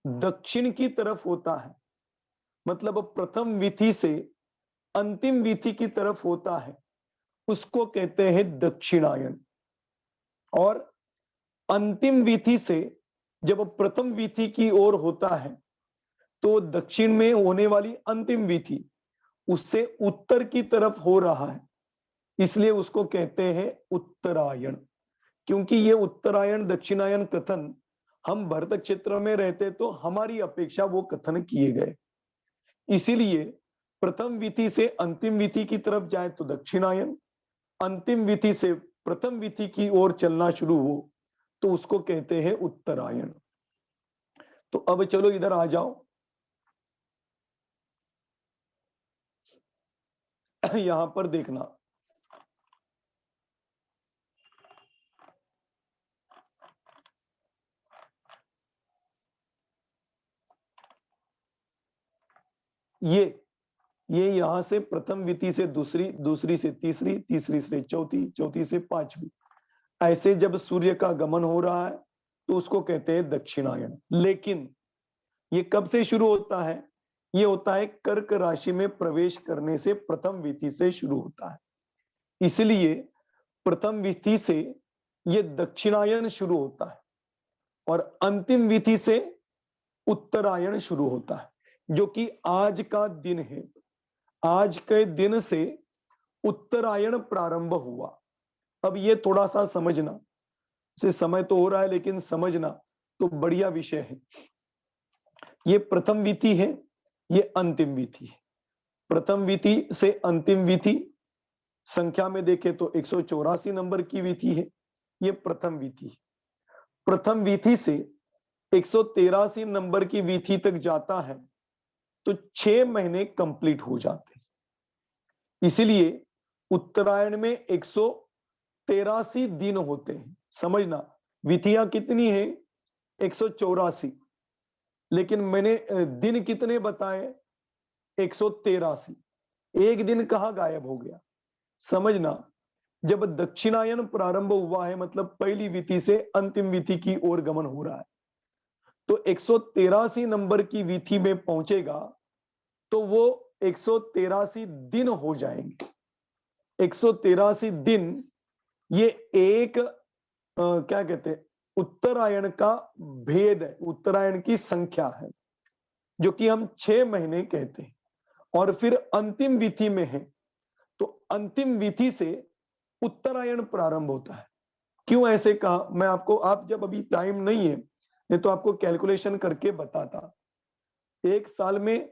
दक्षिण की तरफ होता है, मतलब प्रथम वीथी से अंतिम वीथी की तरफ होता है, उसको कहते हैं दक्षिणायन। और अंतिम वीथी से जब प्रथम वीथी की ओर होता है तो दक्षिण में होने वाली अंतिम वीथी उससे उत्तर की तरफ हो रहा है, इसलिए उसको कहते हैं उत्तरायण। क्योंकि ये उत्तरायण दक्षिणायन कथन हम भरत क्षेत्र में रहते तो हमारी अपेक्षा वो कथन किए गए, इसीलिए प्रथम विधि से अंतिम विधि की तरफ जाए तो दक्षिणायन, अंतिम विधि से प्रथम विधि की ओर चलना शुरू हो तो उसको कहते हैं उत्तरायण। तो अब चलो इधर आ जाओ, यहां पर देखना, ये यहां से प्रथम विधि से दूसरी, दूसरी से तीसरी, तीसरी से चौथी, चौथी से पांचवी, ऐसे जब सूर्य का गमन हो रहा है तो उसको कहते हैं दक्षिणायन। लेकिन ये कब से शुरू होता है? ये होता है कर्क राशि में प्रवेश करने से प्रथम विधि से शुरू होता है। इसलिए प्रथम विधि से ये दक्षिणायन शुरू होता है और अंतिम विधि से उत्तरायण शुरू होता है, जो कि आज का दिन है। आज के दिन से उत्तरायण प्रारंभ हुआ। अब ये थोड़ा सा समझना, से समय तो हो रहा है लेकिन समझना तो बढ़िया विषय है। ये प्रथम विधि है, ये अंतिम विधि है। प्रथम विधि से अंतिम विधि संख्या में देखें तो 184 नंबर की विधि है, ये प्रथम विधि। प्रथम विधि से 183 नंबर की विधि तक जाता है तो 6 महीने कंप्लीट हो जाते हैं। इसलिए उत्तरायण में 183 दिन होते हैं। समझना, विधियां कितनी है? 184, लेकिन मैंने दिन कितने बताए? 183। एक दिन कहां गायब हो गया? समझना, जब दक्षिणायन प्रारंभ हुआ है मतलब पहली विधि से अंतिम विधि की ओर गमन हो रहा है, तो 183 नंबर की विधि में पहुंचेगा तो वो 183 दिन हो जाएंगे। 183 दिन ये एक क्या कहते हैं, उत्तरायण का भेद है, उत्तरायण की संख्या है, जो कि हम 6 महीने कहते हैं। और फिर अंतिम विधि में है तो अंतिम विधि से उत्तरायण प्रारंभ होता है। क्यों ऐसे कहा मैं आपको, आप जब अभी टाइम नहीं है नहीं तो आपको कैलकुलेशन करके बताता। एक साल में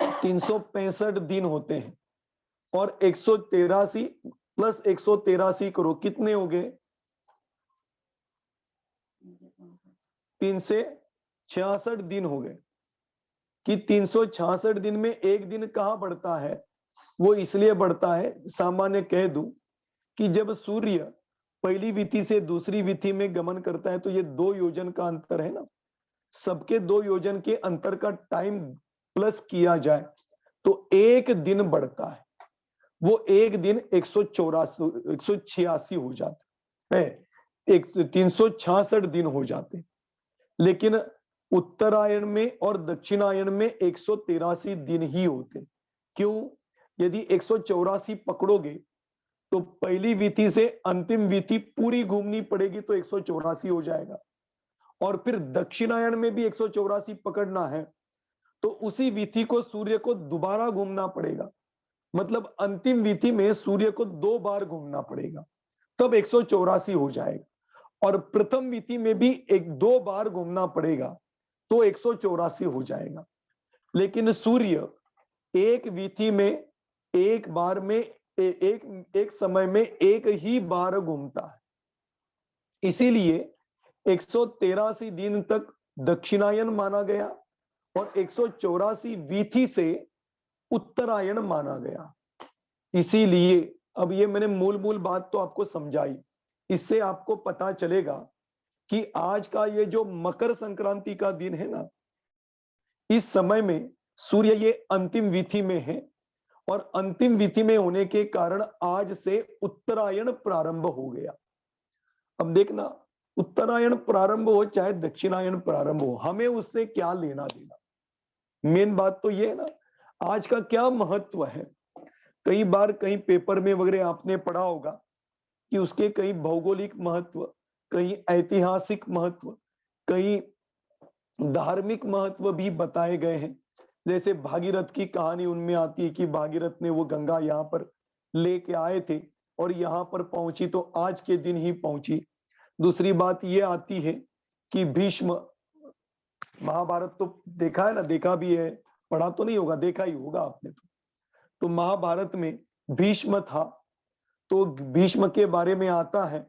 365 दिन होते हैं और 183 प्लस 183 करो, कितने हो गए? 366 दिन हो गए। कि 366 दिन में एक दिन कहां बढ़ता है? वो इसलिए बढ़ता है, सामान्य कह दूं कि जब सूर्य पहली विधि से दूसरी विधि में गमन करता है तो ये 2 योजन का अंतर है ना, सबके 2 योजन के अंतर का टाइम प्लस किया जाए तो एक दिन बढ़ता है। वो एक दिन 186 हो जाता है, एक 366 दिन हो जाते हैं। लेकिन उत्तरायण में और दक्षिणायन में 183 दिन ही होते। क्यों? यदि 184 पकड़ोगे तो पहली विधि से अंतिम विधि पूरी घूमनी पड़ेगी तो 184 हो जाएगा, और फिर दक्षिणायन में भी 184 पकड़ना है तो उसी विधि को सूर्य को दोबारा घूमना पड़ेगा। मतलब अंतिम विधि में सूर्य को 2 बार घूमना पड़ेगा, तब 184 हो जाएगा। और प्रथम विधि में भी 2 बार घूमना पड़ेगा तो 184 हो जाएगा। लेकिन सूर्य एक विधि में एक बार में एक समय में एक ही बार घूमता है। इसीलिए 183 दिन तक दक्षिणायन माना गया और 184 विधि से उत्तरायण माना गया। इसीलिए अब ये मैंने मूल बात तो आपको समझाई, इससे आपको पता चलेगा कि आज का ये जो मकर संक्रांति का दिन है ना, इस समय में सूर्य ये अंतिम विधि में है और अंतिम विधि में होने के कारण आज से उत्तरायण प्रारंभ हो गया। अब देखना, उत्तरायण प्रारंभ हो चाहे दक्षिणायन प्रारंभ हो, हमें उससे क्या लेना देना। मेन बात तो ये है ना, आज का क्या महत्व है। कई बार कहीं पेपर में वगैरह आपने पढ़ा होगा कि उसके कई भौगोलिक महत्व, कहीं ऐतिहासिक महत्व, कहीं धार्मिक महत्व भी बताए गए हैं। जैसे भागीरथ की कहानी उनमें आती है कि भागीरथ ने वो गंगा यहाँ पर लेके आए थे और यहाँ पर पहुंची तो आज के दिन ही पहुंची। दूसरी बात ये आती है कि भीष्म, महाभारत तो देखा है ना, देखा भी है, पढ़ा तो नहीं होगा, देखा ही होगा आपने। तो महाभारत में भीष्म था, तो भीष्म के बारे में आता है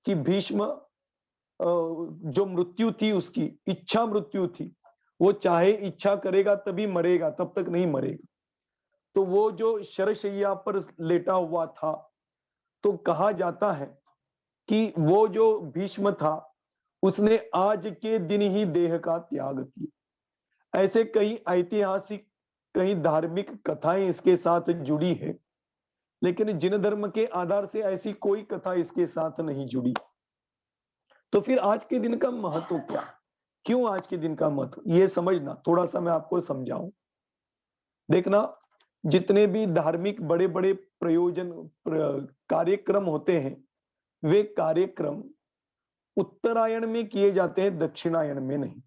कि भीष्म जो मृत्यु थी उसकी इच्छा मृत्यु थी, वो चाहे इच्छा करेगा तभी मरेगा, तब तक नहीं मरेगा। तो वो जो शरशैया पर लेटा हुआ था, तो कहा जाता है कि वो जो भीष्म था उसने आज के दिन ही देह का त्याग किया। ऐसे कई ऐतिहासिक, कई धार्मिक कथाएं इसके साथ जुड़ी है, लेकिन जिन धर्म के आधार से ऐसी कोई कथा इसके साथ नहीं जुड़ी। तो फिर आज के दिन का महत्व क्या, क्यों आज के दिन का महत्व, ये समझना, थोड़ा सा मैं आपको समझाऊं। देखना, जितने भी धार्मिक बड़े बड़े कार्यक्रम होते हैं, वे कार्यक्रम उत्तरायण में किए जाते हैं, दक्षिणायन में नहीं।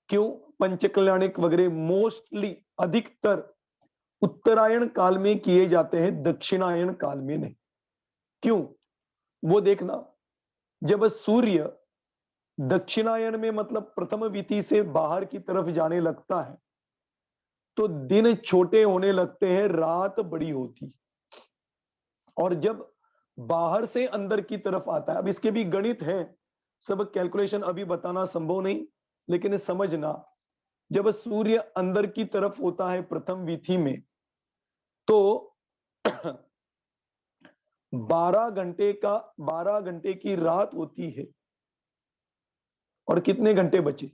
क्यों? पंचकल्याणिक वगैरह मोस्टली, अधिकतर उत्तरायण काल में किए जाते हैं, दक्षिणायन काल में नहीं। क्यों? वो देखना, जब सूर्य दक्षिणायन में मतलब प्रथम विधि से बाहर की तरफ जाने लगता है, तो दिन छोटे होने लगते हैं, रात बड़ी होती। और जब बाहर से अंदर की तरफ आता है, अब इसके भी गणित है, सब कैलकुलेशन अभी बताना संभव नहीं, लेकिन समझना, जब सूर्य अंदर की तरफ होता है प्रथम विधि में, तो 12 घंटे की रात होती है, और कितने घंटे बचे?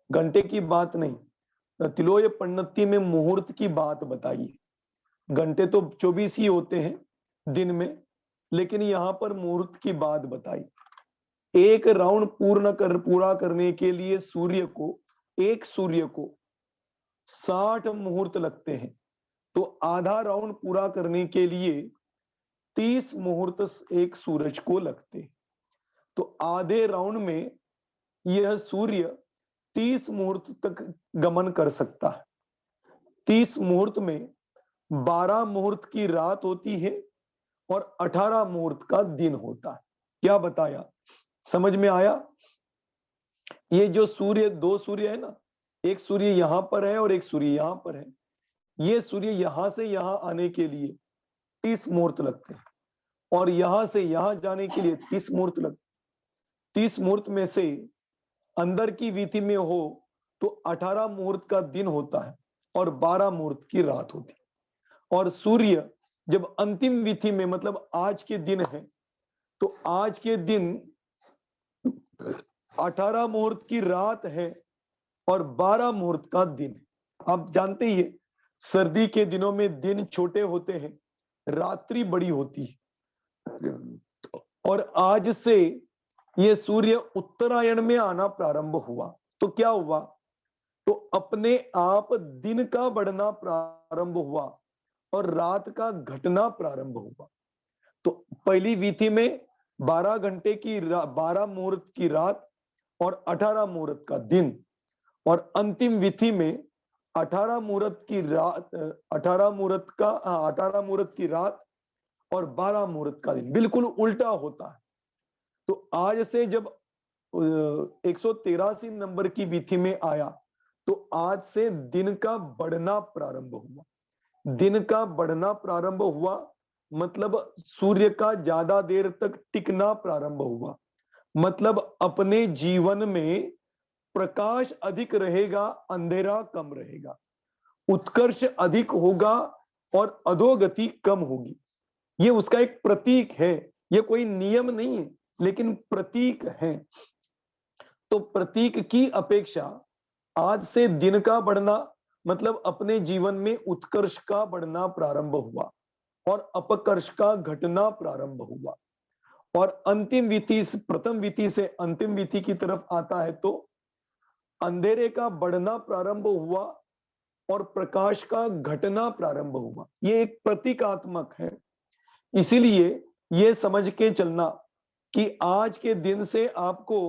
घंटे की बात नहीं, तिलोय पन्नति में मुहूर्त की बात बताइए। घंटे तो 24 ही होते हैं दिन में, लेकिन यहां पर मुहूर्त की बात बताई। एक राउंड पूरा करने के लिए एक सूर्य को 60 मुहूर्त लगते हैं, तो आधा राउंड पूरा करने के लिए 30 मुहूर्त एक सूरज को लगते हैं। तो आधे राउंड में यह सूर्य 30 मुहूर्त तक गमन कर सकता है। 30 मुहूर्त में 12 मुहूर्त की रात होती है और 18 मुहूर्त का दिन होता है। क्या बताया? समझ में आया? ये जो सूर्य, दो सूर्य है ना, एक सूर्य यहां पर है और एक सूर्य यहां पर है। ये सूर्य यहां से यहां आने के लिए 30 मुहूर्त लगते हैं, और यहां से यहां जाने के लिए 30 मुहूर्त लगते। 30 मुहूर्त में से अंदर की वीथी में हो तो 18 मुहूर्त का दिन होता है और 12 मुहूर्त की रात होती है। और सूर्य जब अंतिम विधि में, मतलब आज के दिन है, तो आज के दिन 18 मुहूर्त की रात है और 12 मुहूर्त का दिन है। आप जानते ही है, सर्दी के दिनों में दिन छोटे होते हैं, रात्रि बड़ी होती है। और आज से ये सूर्य उत्तरायण में आना प्रारंभ हुआ, तो क्या हुआ? तो अपने आप दिन का बढ़ना प्रारंभ हुआ और रात का घटना प्रारंभ हुआ। तो पहली विधि में 12 मुहूर्त की रात और 18 मुहूर्त का दिन, और अंतिम विधि में 18 मुहूर्त की रात, 18 मुहूर्त की रात और 12 मुहूर्त का दिन, बिल्कुल उल्टा होता है। तो आज से जब 183 नंबर की विधि में आया, तो आज से दिन का बढ़ना प्रारंभ हुआ। दिन का बढ़ना प्रारंभ हुआ मतलब सूर्य का ज्यादा देर तक टिकना प्रारंभ हुआ, मतलब अपने जीवन में प्रकाश अधिक रहेगा, अंधेरा कम रहेगा, उत्कर्ष अधिक होगा और अधोगति कम होगी। ये उसका एक प्रतीक है, ये कोई नियम नहीं है, लेकिन प्रतीक है। तो प्रतीक की अपेक्षा आज से दिन का बढ़ना मतलब अपने जीवन में उत्कर्ष का बढ़ना प्रारंभ हुआ और अपकर्ष का घटना प्रारंभ हुआ। और अंतिम विधि, प्रथम विधि से अंतिम विधि की तरफ आता है, तो अंधेरे का बढ़ना प्रारंभ हुआ और प्रकाश का घटना प्रारंभ हुआ। ये एक प्रतीकात्मक है। इसीलिए ये समझ के चलना कि आज के दिन से आपको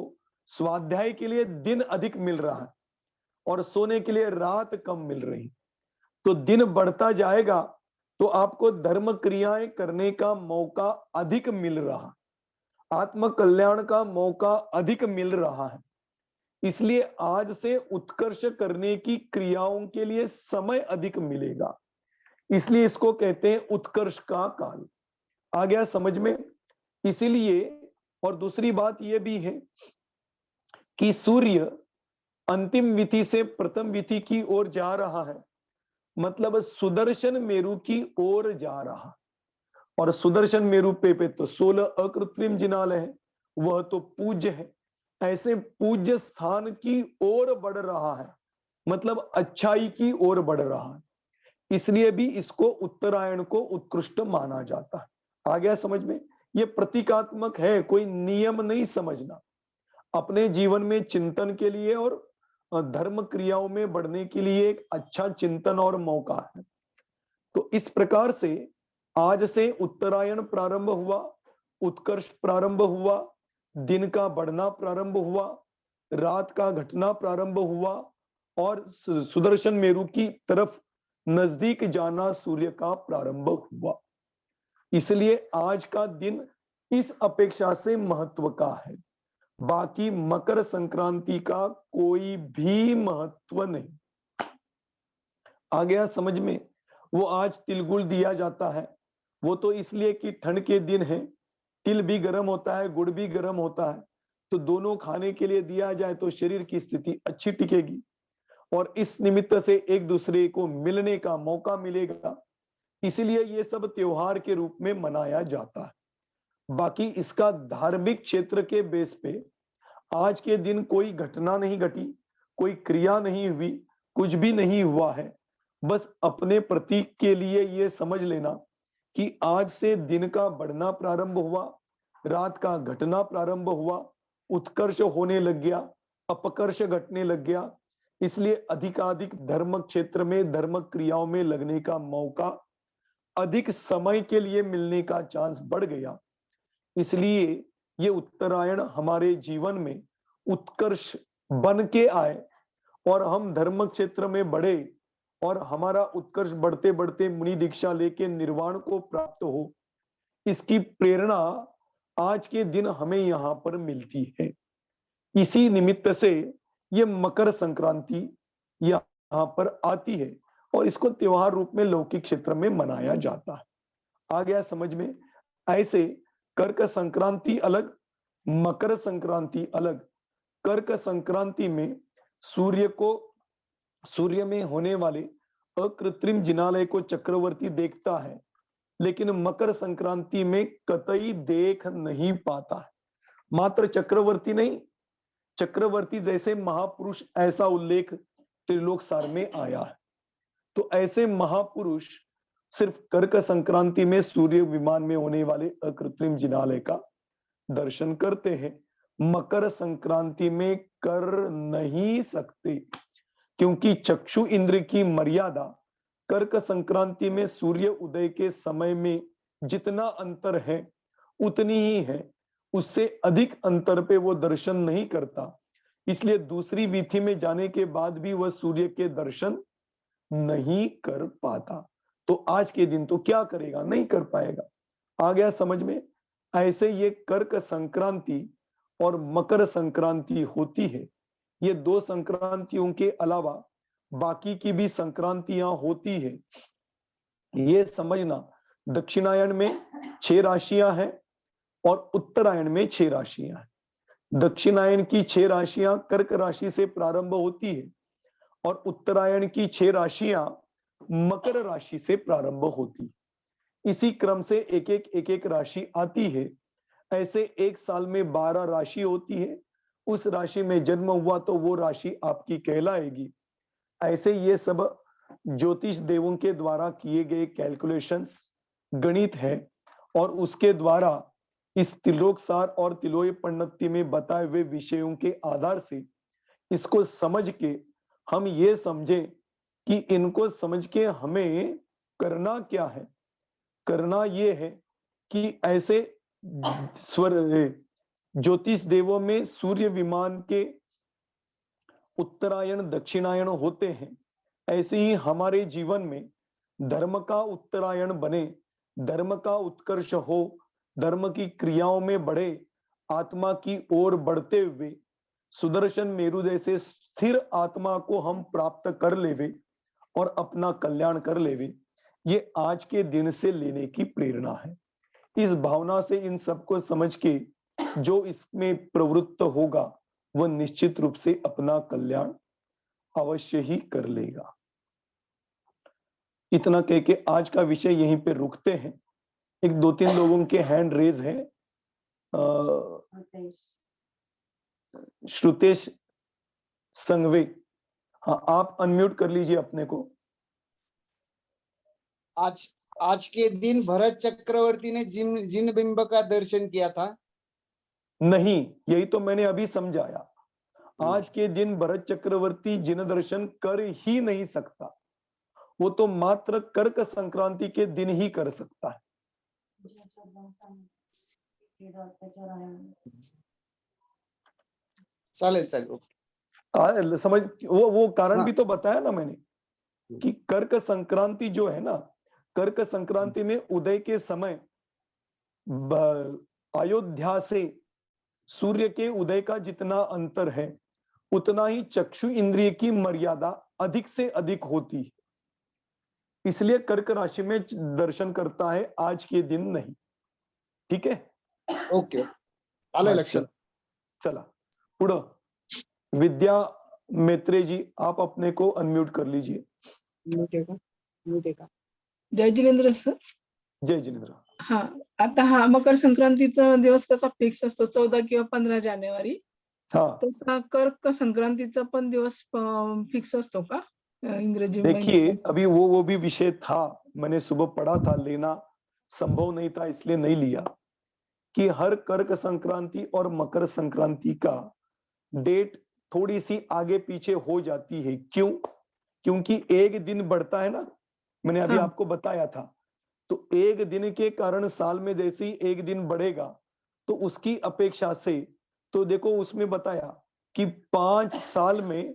स्वाध्याय के लिए दिन अधिक मिल रहा है और सोने के लिए रात कम मिल रही। तो दिन बढ़ता जाएगा तो आपको धर्म क्रियाएं करने का मौका अधिक मिल रहा, आत्म कल्याण का मौका अधिक मिल रहा है। इसलिए आज से उत्कर्ष करने की क्रियाओं के लिए समय अधिक मिलेगा, इसलिए इसको कहते हैं उत्कर्ष का काल। आ गया समझ में? इसीलिए, और दूसरी बात यह भी है कि सूर्य अंतिम विधि से प्रथम विधि की ओर जा रहा है, मतलब सुदर्शन मेरु की ओर जा रहा। और सुदर्शन मेरु पे तो 16 अकृत्रिम जिनालय है, वह तो पूज्य है। ऐसे पूज्य स्थान की ओर बढ़ रहा है, मतलब अच्छाई की ओर बढ़ रहा है, इसलिए भी इसको उत्तरायण को उत्कृष्ट माना जाता है। आ गया समझ में? ये प्रतीकात्मक है, कोई नियम नहीं समझना। अपने जीवन में चिंतन के लिए और धर्म क्रियाओं में बढ़ने के लिए एक अच्छा चिंतन और मौका है। तो इस प्रकार से आज से उत्तरायण प्रारंभ हुआ, उत्कर्ष प्रारंभ हुआ, दिन का बढ़ना प्रारंभ हुआ, रात का घटना प्रारंभ हुआ और सुदर्शन मेरु की तरफ नजदीक जाना सूर्य का प्रारंभ हुआ। इसलिए आज का दिन इस अपेक्षा से महत्व का है, बाकी मकर संक्रांति का कोई भी महत्व नहीं। आ गया समझ में? वो आज तिलगुल दिया जाता है, वो तो इसलिए कि ठंड के दिन है, तिल भी गर्म होता है, गुड़ भी गर्म होता है, तो दोनों खाने के लिए दिया जाए तो शरीर की स्थिति अच्छी टिकेगी और इस निमित्त से एक दूसरे को मिलने का मौका मिलेगा, इसलिए ये सब त्योहार के रूप में मनाया जाता है। बाकी इसका धार्मिक क्षेत्र के बेस पे आज के दिन कोई घटना नहीं घटी, कोई क्रिया नहीं हुई, कुछ भी नहीं हुआ है। बस अपने प्रतीक के लिए ये समझ लेना कि आज से दिन का बढ़ना प्रारंभ हुआ, रात का घटना प्रारंभ हुआ, उत्कर्ष होने लग गया, अपकर्ष घटने लग गया, इसलिए अधिकाधिक धर्म क्षेत्र में धर्म क्रियाओं में लगने का मौका, अधिक समय के लिए मिलने का चांस बढ़ गया। इसलिए ये उत्तरायण हमारे जीवन में उत्कर्ष बन के आए और हम धर्म क्षेत्र में बढ़े और हमारा उत्कर्ष बढ़ते बढ़ते मुनि दीक्षा लेके निर्वाण को प्राप्त हो, इसकी प्रेरणा आज के दिन हमें यहाँ पर मिलती है। इसी निमित्त से ये मकर संक्रांति यहाँ पर आती है और इसको त्योहार रूप में लौकिक क्षेत्र में मनाया जाता है। आ गया समझ में? ऐसे कर्क संक्रांति अलग, मकर संक्रांति अलग। कर्क संक्रांति में सूर्य में होने वाले अकृत्रिम जिनालय को चक्रवर्ती देखता है, लेकिन मकर संक्रांति में कतई देख नहीं पाता है। मात्र चक्रवर्ती नहीं, चक्रवर्ती जैसे महापुरुष, ऐसा उल्लेख त्रिलोक सार में आया है। तो ऐसे महापुरुष सिर्फ कर्क संक्रांति में सूर्य विमान में होने वाले अकृत्रिम जिनालय का दर्शन करते हैं, मकर संक्रांति में कर नहीं सकते, क्योंकि चक्षु इंद्र की मर्यादा कर्क संक्रांति में सूर्य उदय के समय में जितना अंतर है उतनी ही है, उससे अधिक अंतर पे वो दर्शन नहीं करता। इसलिए दूसरी विधि में जाने के बाद भी वह सूर्य के दर्शन नहीं कर पाता। तो आज के दिन तो क्या करेगा? नहीं कर पाएगा। आ गया समझ में? ऐसे ये कर्क संक्रांति और मकर संक्रांति होती है। ये दो संक्रांतियों के अलावा बाकी की भी संक्रांतियां होती है। ये समझना, दक्षिणायन में 6 राशियां हैं और उत्तरायण में 6 राशियां हैं। दक्षिणायन की 6 राशियां कर्क राशि से प्रारंभ होती है और उत्तरायण की 6 राशियां मकर राशि से प्रारंभ होती। इसी क्रम से एक एक राशि आती है। ऐसे एक साल में 12 राशि होती है। उस राशि में जन्म हुआ तो वो राशि आपकी कहलाएगी। ऐसे ये सब ज्योतिष देवों के द्वारा किए गए कैलकुलेशंस, गणित है और उसके द्वारा इस त्रिलोक सार और तिलोय पंडिती में बताए हुए विषयों के आधार से इसको समझ के हम ये समझें कि इनको समझ के हमें करना क्या है। करना ये है कि ऐसे स्वर ज्योतिष देवों में सूर्य विमान के उत्तरायण दक्षिणायन होते हैं, ऐसे ही हमारे जीवन में धर्म का उत्तरायण बने, धर्म का उत्कर्ष हो, धर्म की क्रियाओं में बढ़े, आत्मा की ओर बढ़ते हुए सुदर्शन मेरु जैसे स्थिर आत्मा को हम प्राप्त कर लेवे और अपना कल्याण कर लेवे, ये आज के दिन से लेने की प्रेरणा है। इस भावना से इन सबको समझ के जो इसमें प्रवृत्त होगा वह निश्चित रूप से अपना कल्याण अवश्य ही कर लेगा। इतना कह के आज का विषय यहीं पे रुकते हैं। एक दो तीन लोगों के हैंड रेज हैं। श्रुतेश संघवे, हाँ आप अनम्यूट कर लीजिए अपने को। आज के दिन भरत चक्रवर्ती ने जिन बिंब का दर्शन किया था? नहीं, यही तो मैंने अभी समझाया। आज के दिन भरत चक्रवर्ती जिन दर्शन कर ही नहीं सकता, वो तो मात्र कर्क संक्रांति के दिन ही कर सकता है। चालेल चालेल, समझ, वो कारण भी तो बताया ना मैंने कि कर्क संक्रांति जो है ना, कर्क संक्रांति में उदय के समय अयोध्या से सूर्य के उदय का जितना अंतर है उतना ही चक्षु इंद्रिय की मर्यादा अधिक से अधिक होती है, इसलिए कर्क राशि में दर्शन करता है, आज के दिन नहीं। ठीक है, ओके, आलं लक्षात। चला पुढं विद्या मेत्रे जी, आप अपने को अनम्यूट कर लीजिए। जय जिनेंद्र सर। जय जिनेंद्र। हा, आता हा मकर संक्रांतीचा दिवस कसा फिक्स असतो 14 किंवा 15 जानेवारी, हाँ तसा कर्क संक्रांतीचा पण दिवस फिक्स असतो का इंग्रजी देखिए, अभी वो भी विषय था, मैंने सुबह पढ़ा था, लेना संभव नहीं था इसलिए नहीं लिया, कि हर कर्क संक्रांति और मकर संक्रांति का डेट थोड़ी सी आगे पीछे हो जाती है। क्यों? क्योंकि एक दिन बढ़ता है ना, मैंने अभी आपको बताया था, तो एक दिन के कारण साल में जैसे ही एक दिन बढ़ेगा तो उसकी अपेक्षा से, तो देखो उसमें बताया कि 5 साल में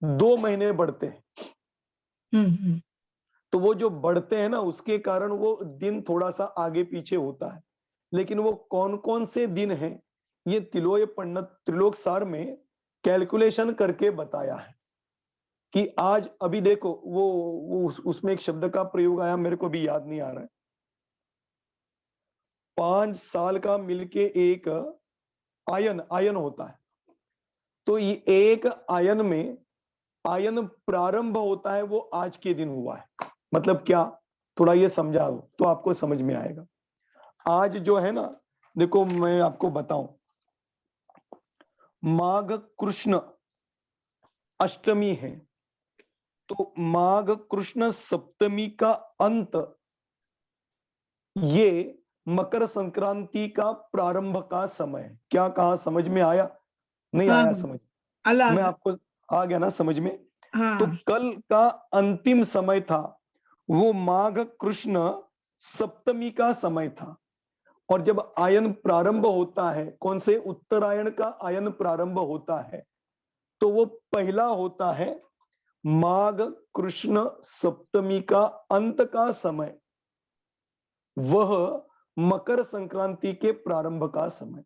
2 महीने बढ़ते हैं। तो वो जो बढ़ते हैं ना, उसके कारण वो दिन थोड़ा सा आगे पीछे होता है। लेकिन वो कौन कौन से दिन हैं, ये तिलोय पंडित त्रिलोक सार में कैलकुलेशन करके बताया है कि आज अभी देखो वो उसमें एक शब्द का प्रयोग आया, मेरे को भी याद नहीं आ रहा है। 5 साल का मिलके एक आयन होता है, तो ये एक आयन में आयन प्रारंभ होता है, वो आज के दिन हुआ है। मतलब क्या, थोड़ा ये समझा दो तो आपको समझ में आएगा। आज जो है ना, देखो मैं आपको बताऊं, माघ कृष्ण अष्टमी है, तो माघ कृष्ण सप्तमी का अंत ये मकर संक्रांति का प्रारंभ का समय है। क्या कहा, समझ में आया? नहीं आया समझ? मैं आपको आ गया ना समझ में? तो कल का अंतिम समय था, वो माघ कृष्ण सप्तमी का समय था। और जब आयन प्रारंभ होता है, कौन से उत्तरायण का आयन प्रारंभ होता है, तो वो पहला होता है माघ कृष्ण सप्तमी का अंत का समय, वह मकर संक्रांति के प्रारंभ का समय।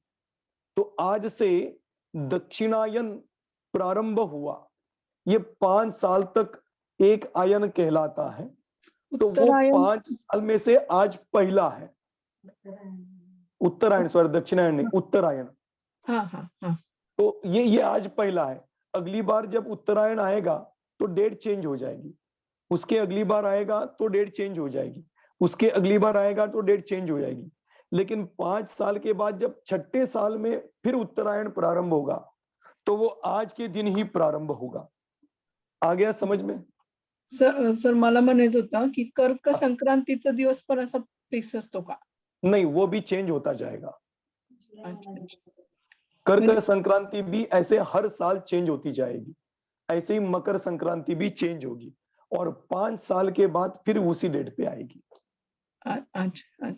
तो आज से दक्षिणायन प्रारंभ हुआ, ये 5 साल तक एक आयन कहलाता है। तो वो 5 साल में से आज पहला है उत्तरायण, सॉरी दक्षिणायन नहीं, उत्तरायण। तो ये आज पहला है। अगली बार जब उत्तरायण आएगा तो डेट चेंज हो जाएगी, उसके अगली बार आएगा तो डेट चेंज हो जाएगी, उसके अगली बार आएगा तो डेट चेंज हो जाएगी। लेकिन 5 साल के बाद जब 6ठे साल में फिर उत्तरायण प्रारंभ होगा, तो वो आज के दिन ही प्रारंभ होगा। आ गया समझ में? सर मला म्हणायचं होतं की कर्क संक्रांतीचा दिवस पण असा फिक्स असतो का? नहीं, वो भी चेंज होता जाएगा। कर्क संक्रांति भी ऐसे हर साल चेंज होती जाएगी, ऐसे ही मकर संक्रांति भी चेंज होगी और 5 साल के बाद फिर उसी डेट पे आएगी। अच्छा,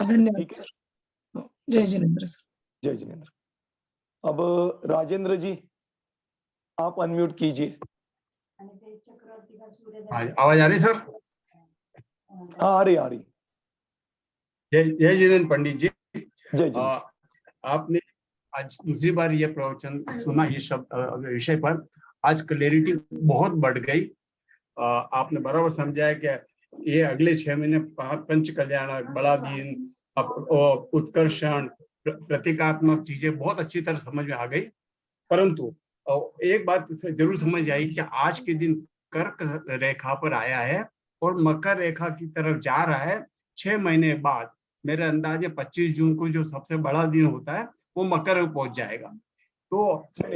धन्यवाद सर। जय जिनेंद्र सर। जय जिनेंद्र। अब राजेंद्र जी आप अनम्यूट कीजिए। आवाज आ रही सर? हाँ आ रही। जय जिनेंद्र पंडित जी। जय जी। आपने आज दूसरी बार ये प्रवचन सुना इस विषय पर। आज क्लैरिटी बहुत बढ़ गई। आपने बराबर समझाया कि ये अगले 6 महीने पंच कल्याण, बड़ा दिन, उत्कर्षण, प्रतीकात्मक चीजें बहुत अच्छी तरह समझ में आ गई। परंतु एक बात जरूर समझ आई कि आज के दिन कर्क रेखा पर आया है और मकर रेखा की तरफ जा रहा है। 6 महीने बाद मेरे अंदाजे 25 जून को जो सबसे बड़ा दिन होता है वो मकर में पहुंच जाएगा। तो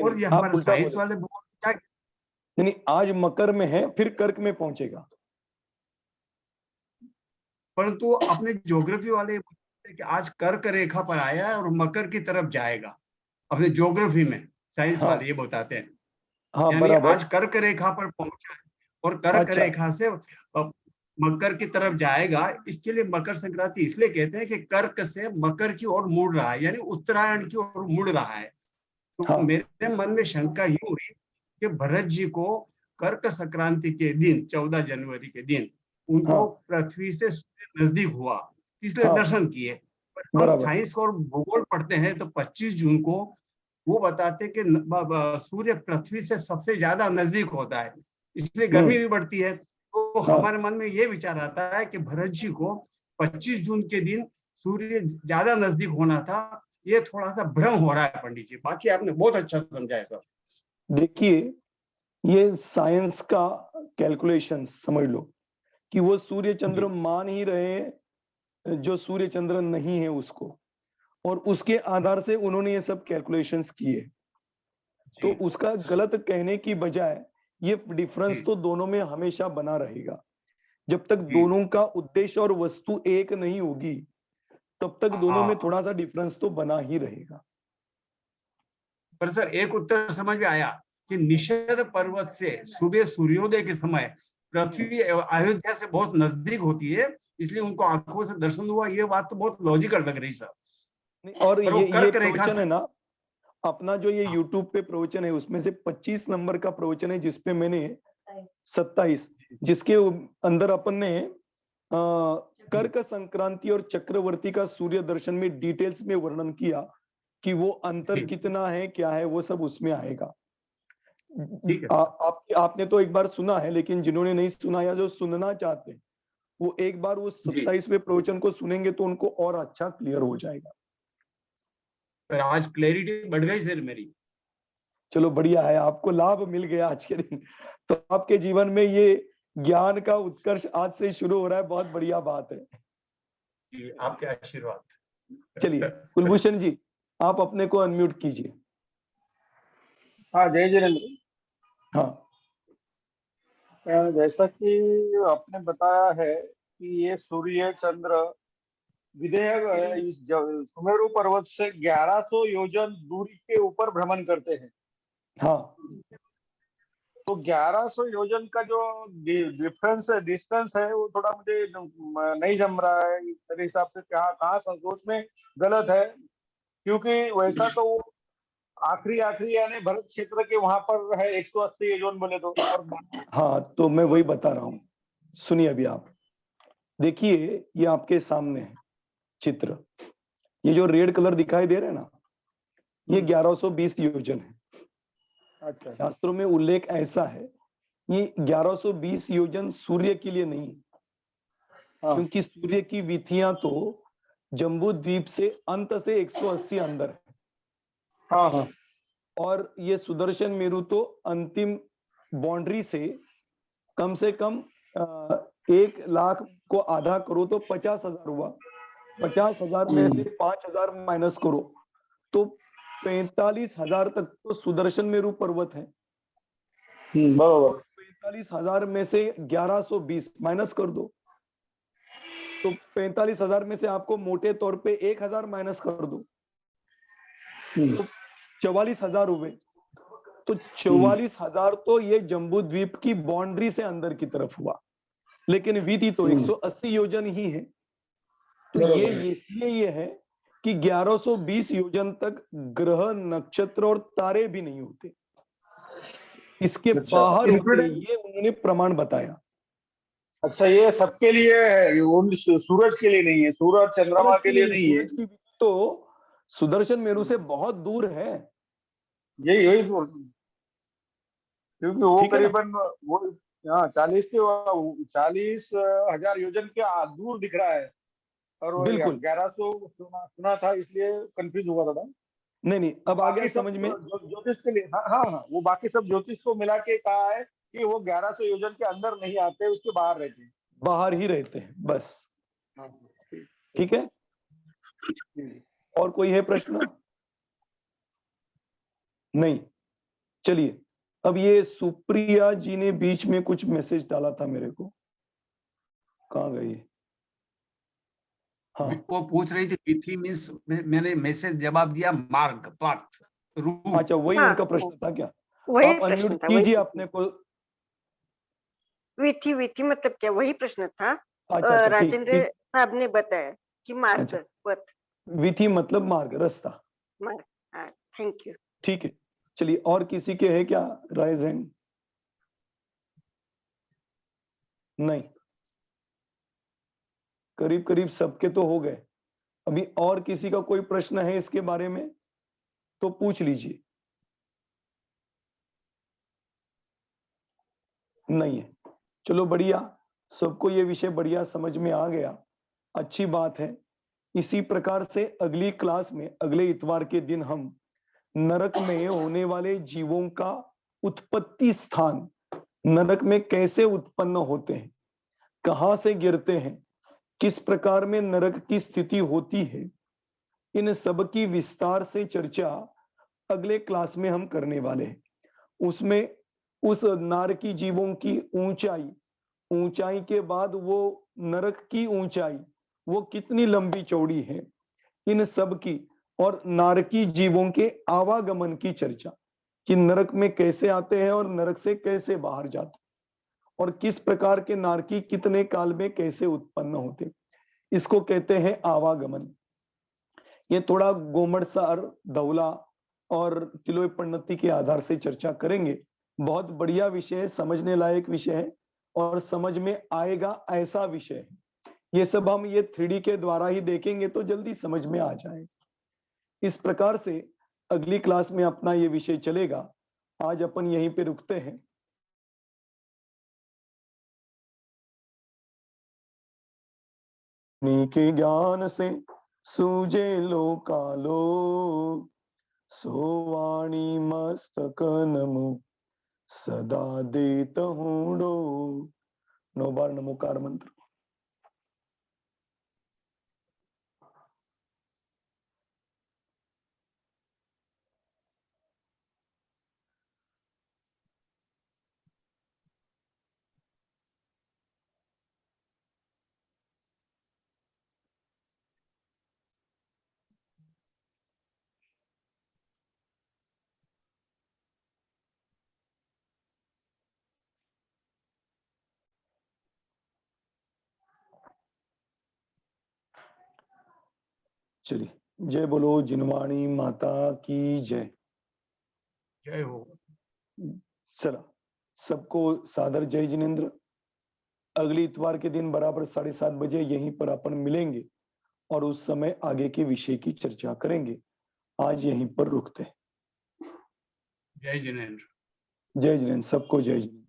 और ये आप हमारे उल्टा साइंस बोले। वाले क्या, नहीं, आज मकर में है, फिर कर्क में पहुंचेगा। परंतु अपने ज्योग्राफी वाले कि आज कर्क रेखा पर आया है और मकर की तरफ जाएगा। अपने ज्योग्राफी में साइंस हाँ वाले ये बताते हैं। हाँ, यानी बराबर। आज कर्क रेखा पर पहुंचा है और कर्क अच्छा, रेखा से मकर की तरफ जाएगा। इसके लिए मकर संक्रांति इसलिए कहते हैं कि कर्क से मकर की ओर मुड़ रहा है, यानी उत्तरायण की ओर मुड़ रहा है। तो हाँ मेरे मन में शंका ये हुई कि भरत जी को कर्क संक्रांति के दिन 14 जनवरी के दिन उनको हाँ पृथ्वी से सूर्य नजदीक हुआ, इसलिए हाँ, दर्शन किए। पर हम बराबर। साइंस और भूगोल पढ़ते हैं तो 25 जून को वो बताते कि सूर्य पृथ्वी से सबसे ज्यादा नजदीक होता है, इसलिए गर्मी भी बढ़ती है। तो हाँ, हमारे मन में ये विचार आता है कि भरत जी को 25 जून के दिन सूर्य ज्यादा नजदीक होना था। ये थोड़ा सा भ्रम हो रहा है पंडित जी, बाकी आपने बहुत अच्छा समझाया सर। देखिए, ये साइंस का कैलकुलेशन समझ लो कि वो सूर्य चंद्र मान ही रहे हैं जो सूर्य चंद्र नहीं है उसको, और उसके आधार से उन्होंने ये सब कैलकुलेशंस किए। तो उसका गलत कहने की बजाय ये डिफरेंस तो दोनों में हमेशा बना रहेगा। जब तक दोनों का उद्देश्य और वस्तु एक नहीं होगी तब तक दोनों में थोड़ा सा डिफरेंस तो बना ही रहेगा। पर सर एक उत्तर समझ में आया कि निषद पर्वत से सुबह सूर्योदय के समय पृथ्वी अयोध्या से बहुत नजदीक होती है, इसलिए उनको आंखों से दर्शन हुआ। ये बात तो बहुत लॉजिकल लग रही सर। और पर वो ये कर्क रेखा प्रवचन से है ना, अपना जो ये YouTube पे प्रवचन है उसमें से 25 नंबर का प्रवचन है जिसपे मैंने 27 जिसके अंदर अपन ने कर्क संक्रांति और चक्रवर्ती का सूर्य दर्शन में डिटेल्स में वर्णन किया कि वो अंतर कितना है, क्या है, वो सब उसमें आएगा। आपने तो एक बार सुना है, लेकिन जिन्होंने नहीं सुना या जो सुनना चाहते हैं वो एक बार वो 27वें प्रवचन को सुनेंगे तो उनको और अच्छा क्लियर हो जाएगा। पर आज क्लैरिटी बढ़ गई सर मेरी। चलो बढ़िया है, आपको लाभ मिल गया आज के दिन। तो आपके जीवन में ये ज्ञान का उत्कर्ष आज से शुरू हो रहा है, बहुत बढ़िया बात है। आपके आशीर्वाद। चलिए कुलभूषण जी, आप अपने को अनम्यूट कीजिए। हाँ, जय जिनेन्द्र। हाँ, जैसा कि आपने बताया है कि ये सूर्य चंद्र विधेयक इस सुमेरु पर्वत से 1100 योजन दूरी के ऊपर भ्रमण करते हैं। हाँ, तो 1100 योजन का जो डिस्टेंस है वो थोड़ा मुझे नहीं जम रहा है। मेरे हिसाब से कहाँ संकोच में गलत है, क्योंकि वैसा तो वो आखिरी यानी भरत क्षेत्र के वहां पर है 180 योजन बोले तो। और हाँ, तो मैं वही बता रहा हूँ, सुनिए। अभी आप देखिए, ये आपके सामने है चित्र, ये जो रेड कलर दिखाई दे रहे हैं ना, ये 1120 योजन है। अच्छा, शास्त्रों में उल्लेख ऐसा है, ये 1120 योजन सूर्य के लिए नहीं है, क्योंकि सूर्य की वीथियां तो जम्बू द्वीप से अंत से 180 अंदर है। हाँ हाँ, और ये सुदर्शन मेरु तो अंतिम बाउंड्री से कम 1 लाख को आधा करो तो 50,000 हुआ। 50,000 में से 5,000 माइनस करो तो 45,000 तक तो सुदर्शन मेरु पर्वत है। बराबर। 45,000 में से 1120 माइनस कर दो तो 45,000 में से आपको मोटे तौर पे 1,000 माइनस कर दो तो 44,000 हुए। तो 44,000 तो ये जम्बू द्वीप की बाउंड्री से अंदर की तरफ हुआ, लेकिन विधि तो 180 योजन ही है। तो ये इसलिए ये है कि 1120 योजन तक ग्रह, नक्षत्र और तारे भी नहीं होते, इसके बाहर होते, ये उन्होंने प्रमाण बताया। अच्छा, ये सबके लिए है, सूरज के लिए नहीं है, सूरज चंद्रमा के लिए नहीं है। तो सुदर्शन मेरू से बहुत दूर है। यही यही बोल रहा हूँ। क्योंकि वो ठीक है ना? करीबन वो 40,000 योजन के दूर दिख रहा है, और वो बिल्कुल 1100 सुना था, इसलिए कंफ्यूज हुआ था। नहीं नहीं, अब आ गया बाकी सब समझ में। ज्योतिष के लिए, हाँ हाँ हाँ, वो बाकी सब ज्योतिष को मिला के कहा है कि वो 1100 योजन के अंदर नहीं आते, उसके बाहर रहते हैं। बाहर ही रहते हैं बस। हाँ, ठीक है, ठीक। और कोई है प्रश्न? नहीं, चलिए। अब ये सुप्रिया जी ने बीच में कुछ मैसेज डाला था मेरे को, कहाँ गई? हाँ वो पूछ रही थी विथी मीन्स, मैंने मैसेज जवाब दिया मार्ग, पाथ, रूट। अच्छा, वही हाँ, उनका प्रश्न था क्या? वही आप प्रश्न अनम्यूट था, कीजिए वही अपने को। विथी विथी मतलब क्या, वही प्रश्न था। अच्छा अच्छा, ठीक राजेंद्र ठीक। साहब ने बताया कि मार्ग, अच्छा, पथ, विधि मतलब मार्ग, रास्ता। मार्ग। हाँ, थैंक यू। ठीक है, चलिए। और किसी के है क्या राइज हैंड? नहीं, करीब करीब सबके तो हो गए। अभी और किसी का कोई प्रश्न है इसके बारे में तो पूछ लीजिए। नहीं है, चलो बढ़िया, सबको ये विषय बढ़िया समझ में आ गया, अच्छी बात है। इसी प्रकार से अगली क्लास में अगले इतवार के दिन हम नरक में होने वाले जीवों का उत्पत्ति स्थान, नरक में कैसे उत्पन्न होते हैं, कहां से गिरते हैं, किस प्रकार में नरक की स्थिति होती है, इन सब की विस्तार से चर्चा अगले क्लास में हम करने वाले हैं। उसमें उस नारकी जीवों की ऊंचाई, ऊंचाई के बाद वो नरक की ऊंचाई वो कितनी लंबी चौड़ी है, इन सब की, और नारकी जीवों के आवागमन की चर्चा कि नरक में कैसे आते हैं और नरक से कैसे बाहर जाते हैं, और किस प्रकार के नारकी कितने काल में कैसे उत्पन्न होते हैं, इसको कहते हैं आवागमन। ये थोड़ा गोमड़सार, धौला और तिलोय पन्नति के आधार से चर्चा करेंगे। बहुत बढ़िया विषय है, समझने लायक विषय है और समझ में आएगा ऐसा विषय है। ये सब हम ये 3D के द्वारा ही देखेंगे तो जल्दी समझ में आ जाए। इस प्रकार से अगली क्लास में अपना ये विषय चलेगा। आज अपन यहीं पे रुकते हैं। के ज्ञान से सूझे लोकालो, सोवाणी मस्तक नमो सदा देत हूँ। 9 बार नमोकार मंत्र। चलिए, जय बोलो जिनवाणी माता की जय। जय हो। चला, सबको सादर जय जिनेन्द्र। अगली इतवार के दिन बराबर 7:30 बजे यहीं पर अपन मिलेंगे और उस समय आगे के विषय की चर्चा करेंगे। आज यहीं पर रुकते हैं। जय जिनेन्द्र। जय जिनेन्द्र, सबको जय जिनेन्द्र।